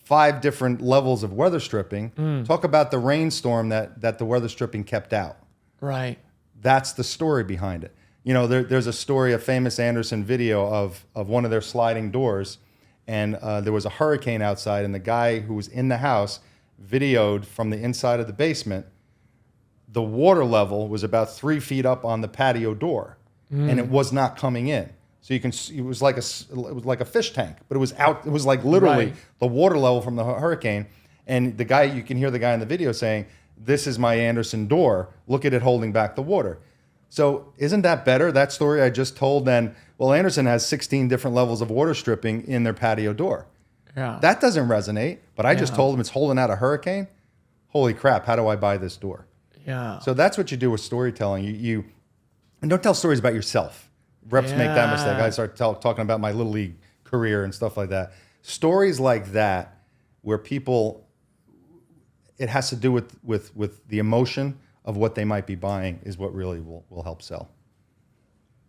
5 different levels of weather stripping, talk about the rainstorm that the weather stripping kept out. Right. That's the story behind it. There's a story, a famous Anderson video of one of their sliding doors, and there was a hurricane outside, and the guy who was in the house videoed from the inside of the basement. The water level was about 3 feet up on the patio door, and it was not coming in. So it was like a fish tank, but it was out. It was like literally the water level from the hurricane. And you can hear the guy in the video saying, "This is my Anderson door. Look at it holding back the water." So isn't that better, that story I just told, than, well, Anderson has 16 different levels of water stripping in their patio door. Yeah. That doesn't resonate, but I just told them it's holding out a hurricane. Holy crap, how do I buy this door? Yeah. So that's what you do with storytelling. And don't tell stories about yourself. Reps make that mistake. I start talking about my Little League career and stuff like that. Stories like that, where it has to do with the emotion of what they might be buying, is what really will help sell.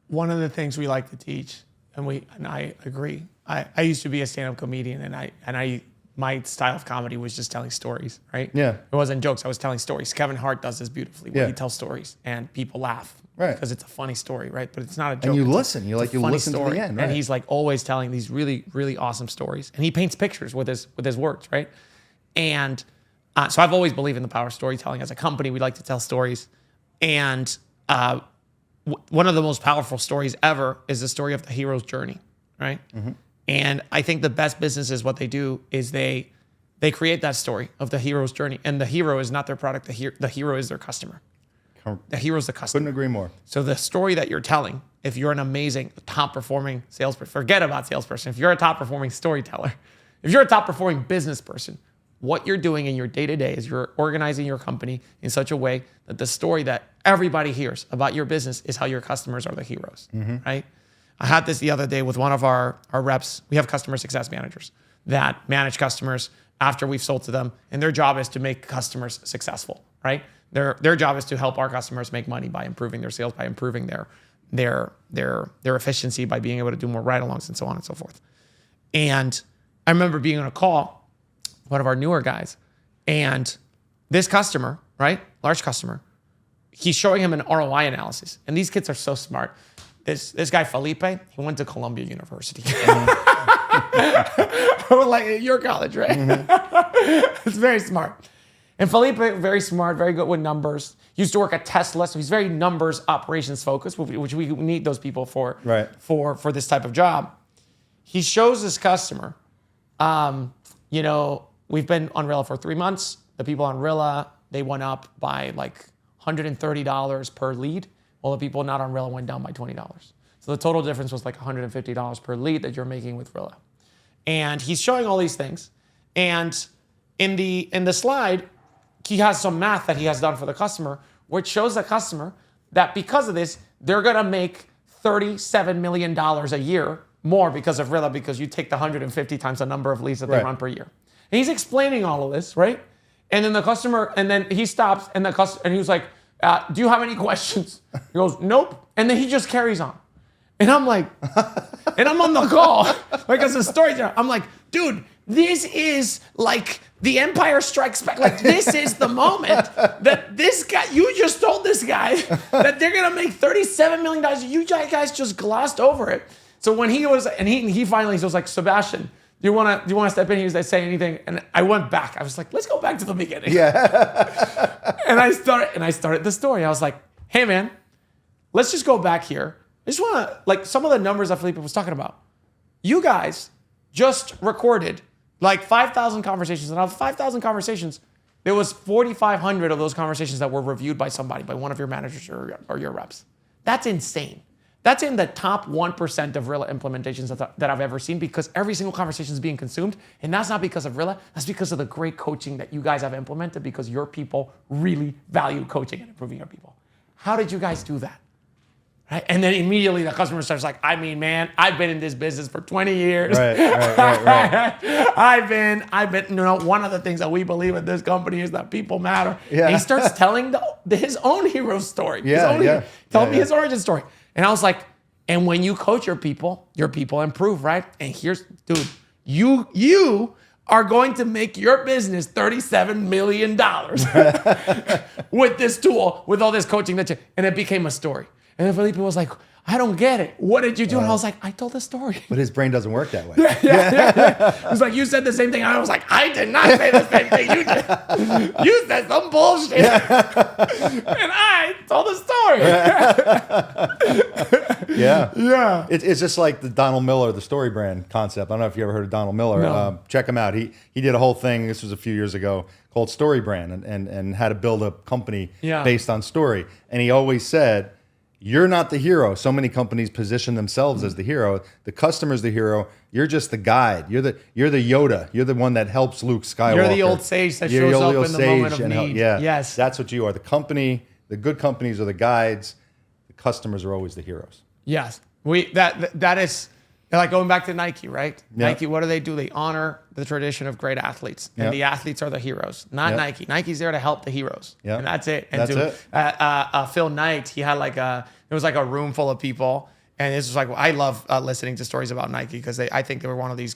One of the things we like to teach, and I agree. I used to be a stand-up comedian, and my style of comedy was just telling stories, right? Yeah. It wasn't jokes. I was telling stories. Kevin Hart does this beautifully, where he tells stories and people laugh, right? Because it's a funny story, right? But it's not a joke. And you listen. You listen story. to the end, right? And he's like always telling these really, really awesome stories, and he paints pictures with his words, right? And so I've always believed in the power of storytelling. As a company, we like to tell stories, and one of the most powerful stories ever is the story of the hero's journey, right? Mm-hmm. And I think the best businesses, what they do is they create that story of the hero's journey. And the hero is not their product. The hero is their customer. The hero is the customer. Couldn't agree more. So the story that you're telling, if you're an amazing, top-performing salesperson, forget about salesperson. If you're a top-performing storyteller, if you're a top-performing business person, what you're doing in your day-to-day is you're organizing your company in such a way that the story that everybody hears about your business is how your customers are the heroes, right? I had this the other day with one of our reps. We have customer success managers that manage customers after we've sold to them, and their job is to make customers successful, right? Their job is to help our customers make money by improving their sales, by improving their efficiency, by being able to do more ride-alongs and so on and so forth. And I remember being on a call, one of our newer guys, and this customer, right? Large customer, he's showing him an ROI analysis. And these kids are so smart. This guy, Felipe, he went to Columbia University. Like your college, right? It's very smart. And Felipe, very smart, very good with numbers. He used to work at Tesla, so he's very numbers operations focused, which we need those people for, for this type of job. He shows this customer, you know, we've been on RILLA for 3 months. The people on RILLA, they went up by like $130 per lead. Well, the people not on RILLA went down by $20. So the total difference was like $150 per lead that you're making with RILLA. And he's showing all these things. And in the slide, he has some math that he has done for the customer, which shows the customer that because of this, they're gonna make $37 million a year more because of RILLA, because you take the 150 times the number of leads that they run per year. And he's explaining all of this, right? And then the customer, and then he stops, and he was like, do you have any questions? He goes, nope. And then he just carries on. And I'm like, and I'm on the call, like as a storyteller. I'm like, dude, this is like the Empire Strikes Back. Like, this is the moment that this guy, you just told this guy that they're gonna make $37 million. You guys just glossed over it. So when he was, and he finally was like, Sebastian, do you wanna step in? He was like, say anything. And I went back. I was like, let's go back to the beginning. Yeah. and I started the story. I was like, hey man, let's just go back here. I just wanna, like, some of the numbers that Felipe was talking about. You guys just recorded like 5,000 conversations, and out of 5,000 conversations, there was 4,500 of those conversations that were reviewed by somebody, by one of your managers or your reps. That's insane. That's in the top 1% of RILLA implementations that I've ever seen, because every single conversation is being consumed. And that's not because of RILLA, that's because of the great coaching that you guys have implemented, because your people really value coaching and improving your people. How did you guys do that? Right? And then immediately the customer starts like, I mean, man, I've been in this business for 20 years. Right. I've been, you know, one of the things that we believe at this company is that people matter. Yeah. And he starts telling his own hero story. Tell me his origin story. And I was like, and when you coach your people improve, right? And here's, dude, you are going to make your business $37 million with this tool, with all this coaching and it became a story. And then Felipe was like, I don't get it. What did you do? And I was like, I told a story. But his brain doesn't work that way. Yeah. It was like, you said the same thing. I was like, I did not say the same thing you did. You said some bullshit. And I told the story. Yeah. It's just like the Donald Miller, the story brand concept. I don't know if you ever heard of Donald Miller. No. Check him out. He did a whole thing, this was a few years ago, called Story Brand, and how to build a company based on story. And he always said, you're not the hero. So many companies position themselves as the hero. The customer's the hero. You're just the guide. You're the Yoda. You're the one that helps Luke Skywalker. You're the old sage that shows up in the moment of need. Yes. That's what you are. The company, the good companies are the guides. The customers are always the heroes. Yes. That is like going back to Nike, right? Yeah. Nike, what do? They honor the tradition of great athletes. And the athletes are the heroes, not Nike. Nike's there to help the heroes. Yeah. And that's it. And Phil Knight, he had it was like a room full of people. And this was like, I love listening to stories about Nike, because I think they were one of these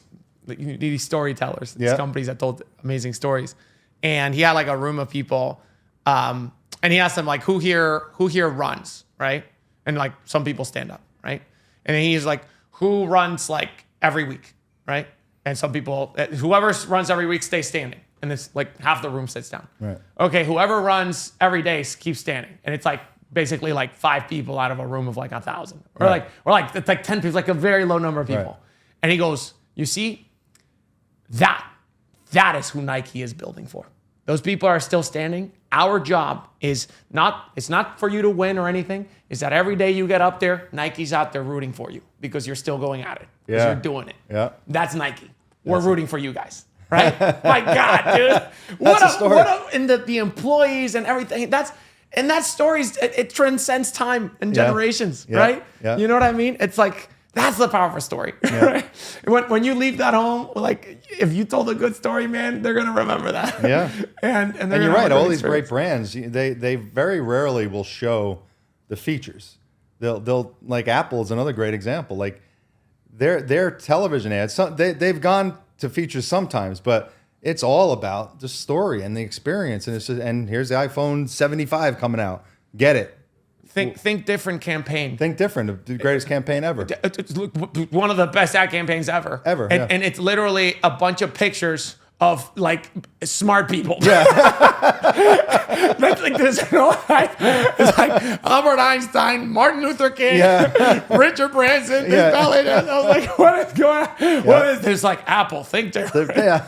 storytellers, these companies that told amazing stories. And he had like a room of people. And he asked them like, who here runs, right? And like some people stand up, right? And then he's like, who runs like every week, right? And some people, whoever runs every week stays standing. And it's like half the room sits down. Right. Okay, whoever runs every day keeps standing. And it's like basically like 5 people out of a room of like 1,000. Or like it's like 10 people, like a very low number of people. Right. And he goes, you see, that is who Nike is building for. Those people are still standing. Our job is it's not for you to win or anything. It's that every day you get up there, Nike's out there rooting for you, because you're still going at it. Because you're doing it. Yeah. That's Nike. We're rooting for you guys. Right? My God, dude. And the employees and everything. That story, it transcends time and generations, right? Yeah. You know what I mean? It's like, that's the powerful story. Yeah. When you leave that home, like, if you told a good story, man, they're gonna remember that. Yeah. and you're right. All these great brands, they very rarely will show the features. They'll like Apple is another great example. Like their television ads, they've gone to features sometimes, but It's all about the story and the experience. And and here's the iPhone 75 coming out. Get it. Think different campaign. Think different. The greatest campaign ever. One of the best ad campaigns ever. And it's literally a bunch of pictures of like smart people. Yeah. That's like this. It's like Albert Einstein, Martin Luther King, Richard Branson, Belly. I was like, what is going on? Yeah. What is this? Like Apple, think different. Yeah.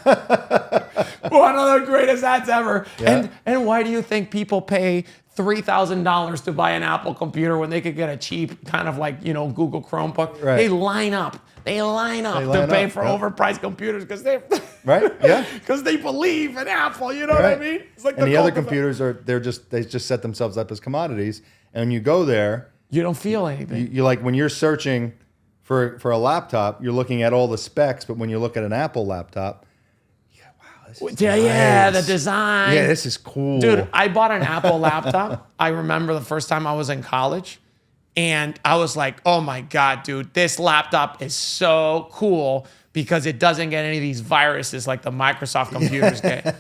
One of the greatest ads ever. Yeah. And why do you think people pay $3,000 to buy an Apple computer when they could get a cheap kind of like, Google Chromebook? Right. They line up to pay for overpriced computers because they right, yeah, because they believe in Apple. You know what I mean? It's like and the other computers they just set themselves up as commodities. And when you go there, you don't feel anything. You like when you're searching for a laptop, you're looking at all the specs. But when you look at an Apple laptop, the design. Yeah, this is cool, dude. I bought an Apple laptop. I remember the first time I was in college. And I was like, oh my God, dude, this laptop is so cool because it doesn't get any of these viruses like the Microsoft computers get.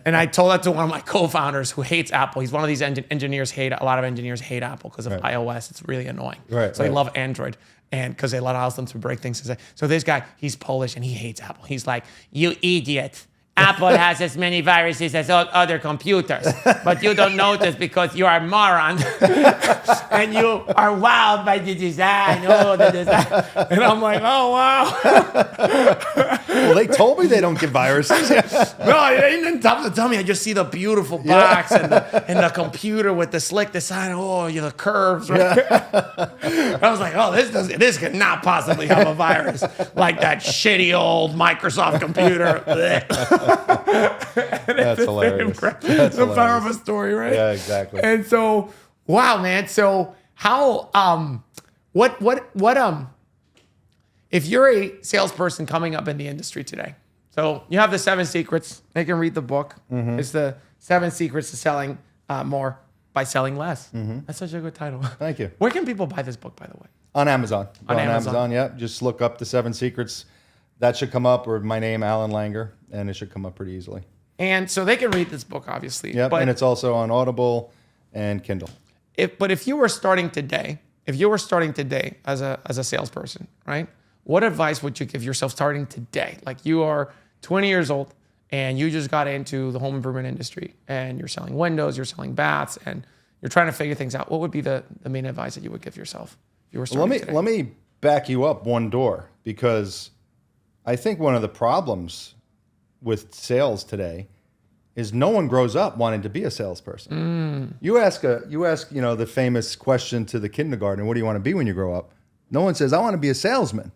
And I told that to one of my co-founders who hates Apple. He's one of these engineers a lot of engineers hate Apple because of iOS. It's really annoying. So they love Android. And because it allows them to break things. So this guy, he's Polish and he hates Apple. He's like, you idiot. Apple has as many viruses as all other computers, but you don't notice because you are a moron and you are wowed by the design. And I'm like, oh, wow. Well, they told me they don't get viruses. No, it ain't tough to tell me. I just see the beautiful box and the computer with the slick design. Oh, the curves. Right? Yeah. I was like, oh, this could not possibly have a virus like that shitty old Microsoft computer. That's hilarious. That's the power of a story, right? Yeah, exactly. And so, wow, man. So how, if you're a salesperson coming up in the industry today, so you have the 7 secrets, they can read the book. Mm-hmm. It's the 7 secrets to selling more by selling less. Mm-hmm. That's such a good title. Thank you. Where can people buy this book, by the way? On Amazon. On Amazon, yeah. Just look up the 7 secrets. That should come up, or my name, Allan Langer, and it should come up pretty easily. And so they can read this book, obviously. Yep, and it's also on Audible and Kindle. But if you were starting today as a salesperson, right? What advice would you give yourself starting today? Like you are 20 years old and you just got into the home improvement industry and you're selling windows, you're selling baths, and you're trying to figure things out. What would be the main advice that you would give yourself if you were starting today? Let me back you up one door, because I think one of the problems with sales today is no one grows up wanting to be a salesperson. You ask the famous question to the kindergarten, what do you want to be when you grow up? No one says, I want to be a salesman.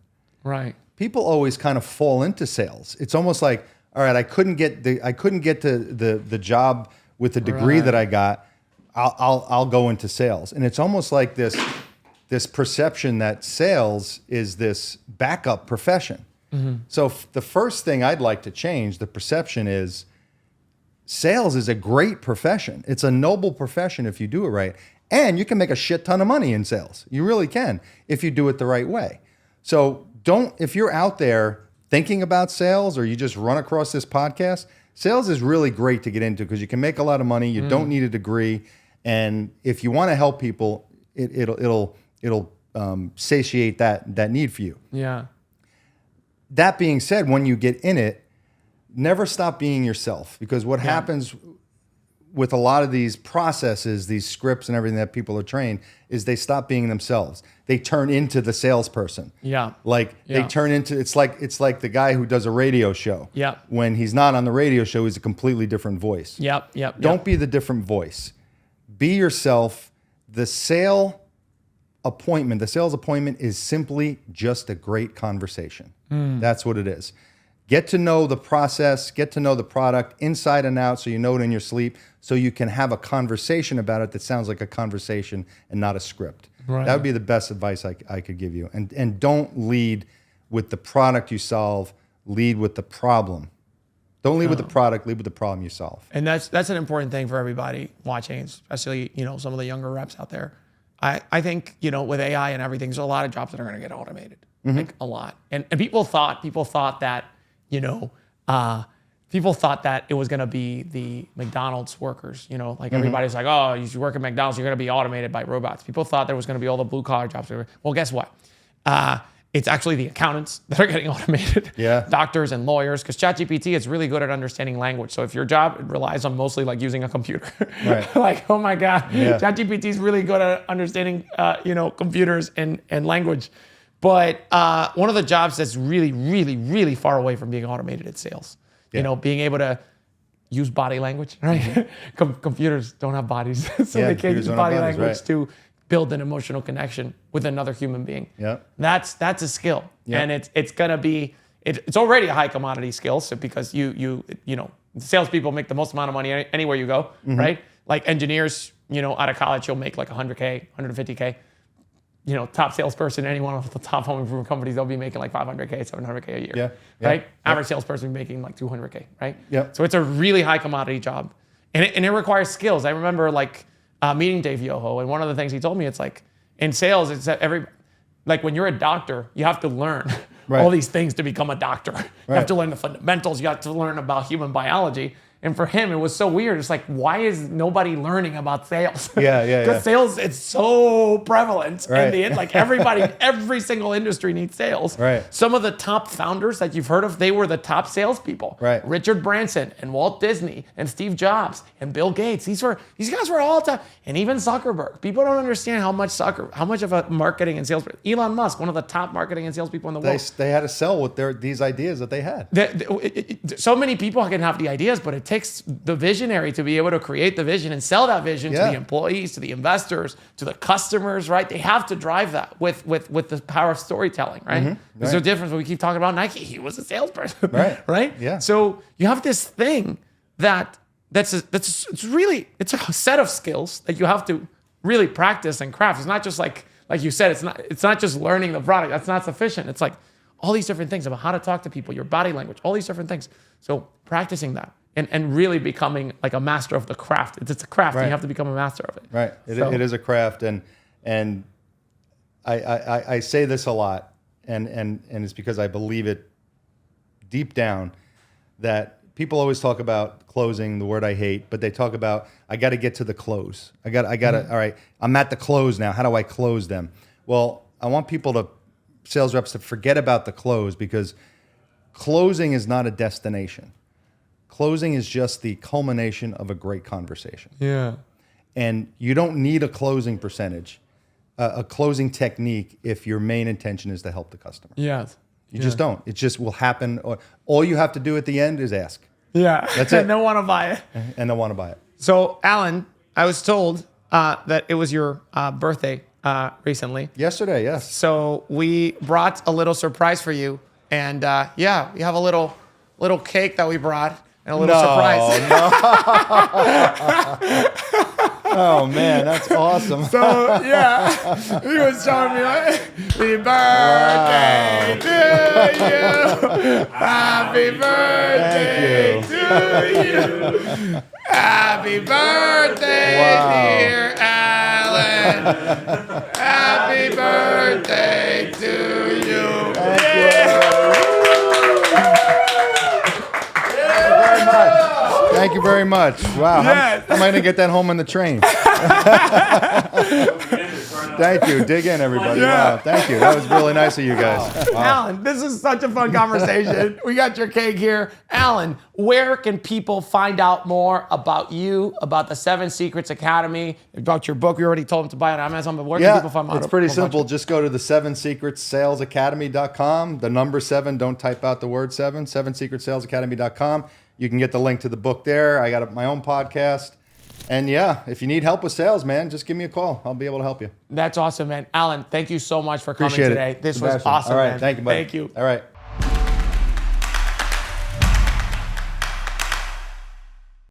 Right. People always kind of fall into sales. It's almost like, all right, I couldn't get the job with the degree that I got. I'll go into sales. And it's almost like this perception that sales is this backup profession. Mm-hmm. So the first thing I'd like to change, the perception is sales is a great profession. It's a noble profession if you do it right. And you can make a shit ton of money in sales. You really can if you do it the right way. So if you're out there thinking about sales or you just run across this podcast, sales is really great to get into because you can make a lot of money. You don't need a degree. And if you want to help people, it'll satiate that need for you. Yeah. That being said, when you get in it, never stop being yourself, because what happens with a lot of these processes, these scripts and everything that people are trained, is they stop being themselves. They turn into the salesperson. Yeah. They turn into, it's like the guy who does a radio show. Yeah. When he's not on the radio show, he's a completely different voice. Yep. Don't be the different voice. Be yourself. The sales appointment is simply just a great conversation. That's what it is. Get to know the process, get to know the product inside and out so you know it in your sleep, so you can have a conversation about it that sounds like a conversation and not a script. Right. That would be the best advice I could give you. And don't lead with the product you solve, lead with the problem. Don't lead with the product, lead with the problem you solve. And that's an important thing for everybody watching, especially some of the younger reps out there. I think with AI and everything, there's a lot of jobs that are going to get automated, like a lot. And people thought that people thought that it was going to be the McDonald's workers, like everybody's like, oh, you work at McDonald's, you're going to be automated by robots. People thought there was going to be all the blue collar jobs. Well, guess what? It's actually the accountants that are getting automated. Yeah. Doctors and lawyers, because ChatGPT is really good at understanding language. So if your job relies on mostly like using a computer, right. like, oh my God, yeah. ChatGPT is really good at understanding, computers and language. But one of the jobs that's really, really, really far away from being automated is sales. Yeah. Being able to use body language, right? Mm-hmm. Computers don't have bodies, so they can't use body language to build an emotional connection with another human being. Yeah, that's a skill, and it's gonna be it's already a high commodity skill. So because salespeople make the most amount of money anywhere you go, right? Like engineers, out of college, you'll make like 100K, 150K. Top salesperson, any one of the top home improvement companies, they'll be making like 500K, 700K a year, right? Average salesperson making like 200K, right? Yeah. So it's a really high commodity job, and it requires skills. I remember meeting Dave Yoho, and one of the things he told me, it's like in sales, it's that when you're a doctor, you have to learn all these things to become a doctor. You have to learn the fundamentals. You have to learn about human biology. And for him, it was so weird. It's like, why is nobody learning about sales? Because sales, it's so prevalent. Right. In the end, like every single industry needs sales. Right. Some of the top founders that you've heard of, they were the top salespeople. Right. Richard Branson and Walt Disney and Steve Jobs and Bill Gates. These guys were all top. And even Zuckerberg. People don't understand how much of a marketing and sales. Elon Musk, one of the top marketing and sales people in the world. They had to sell with these ideas that they had. So many people can have the ideas, but it takes the visionary to be able to create the vision and sell that vision to the employees, to the investors, to the customers, right? They have to drive that with the power of storytelling, right? Mm-hmm. There's no difference when we keep talking about Nike. He was a salesperson, right? Right? Yeah. So you have this thing it's a set of skills that you have to really practice and craft. It's not just like you said, it's not just learning the product. That's not sufficient. It's like all these different things about how to talk to people, your body language, all these different things. So practicing that. And really becoming like a master of the craft. It's a craft, and you have to become a master of it. Right. It is a craft, and I say this a lot, and it's because I believe it deep down that people always talk about closing, the word I hate, but they talk about I got to get to the close. I got to. All right, I'm at the close now. How do I close them? Well, I want sales reps to forget about the close, because closing is not a destination. Closing is just the culmination of a great conversation. Yeah. And you don't need a closing percentage, a closing technique, if your main intention is to help the customer. Yes. You just don't. It just will happen. All you have to do at the end is ask. Yeah. That's it. And they'll want to buy it. And they'll want to buy it. So, Allan, I was told that it was your birthday recently. Yesterday, yes. So we brought a little surprise for you. And we have a little cake that we brought. And a little surprise. No. Oh, man, that's awesome. So, he was showing me, like, happy birthday to you. Happy birthday to you. Happy birthday, dear Allan. Happy birthday to you. Thank you very much. Wow. Yes. I'm going to get that home on the train. Thank you. Dig in, everybody. Yeah. Wow. Thank you. That was really nice of you guys. Wow. Allan, this is such a fun conversation. We got your cake here. Allan, where can people find out more about you, about the 7 Secrets Academy, about your book? We already told them to buy it on Amazon, but where can people find out? It's pretty simple. Just go to the 7secretssalesacademy.com. The number 7, don't type out the word 7, 7secretssalesacademy.com. You can get the link to the book there. I got my own podcast. And if you need help with sales, man, just give me a call. I'll be able to help you. That's awesome, man. Allan, thank you so much for coming Appreciate today. it. This Sebastian. was awesome, All right, man. thank you, buddy. Thank you. All right.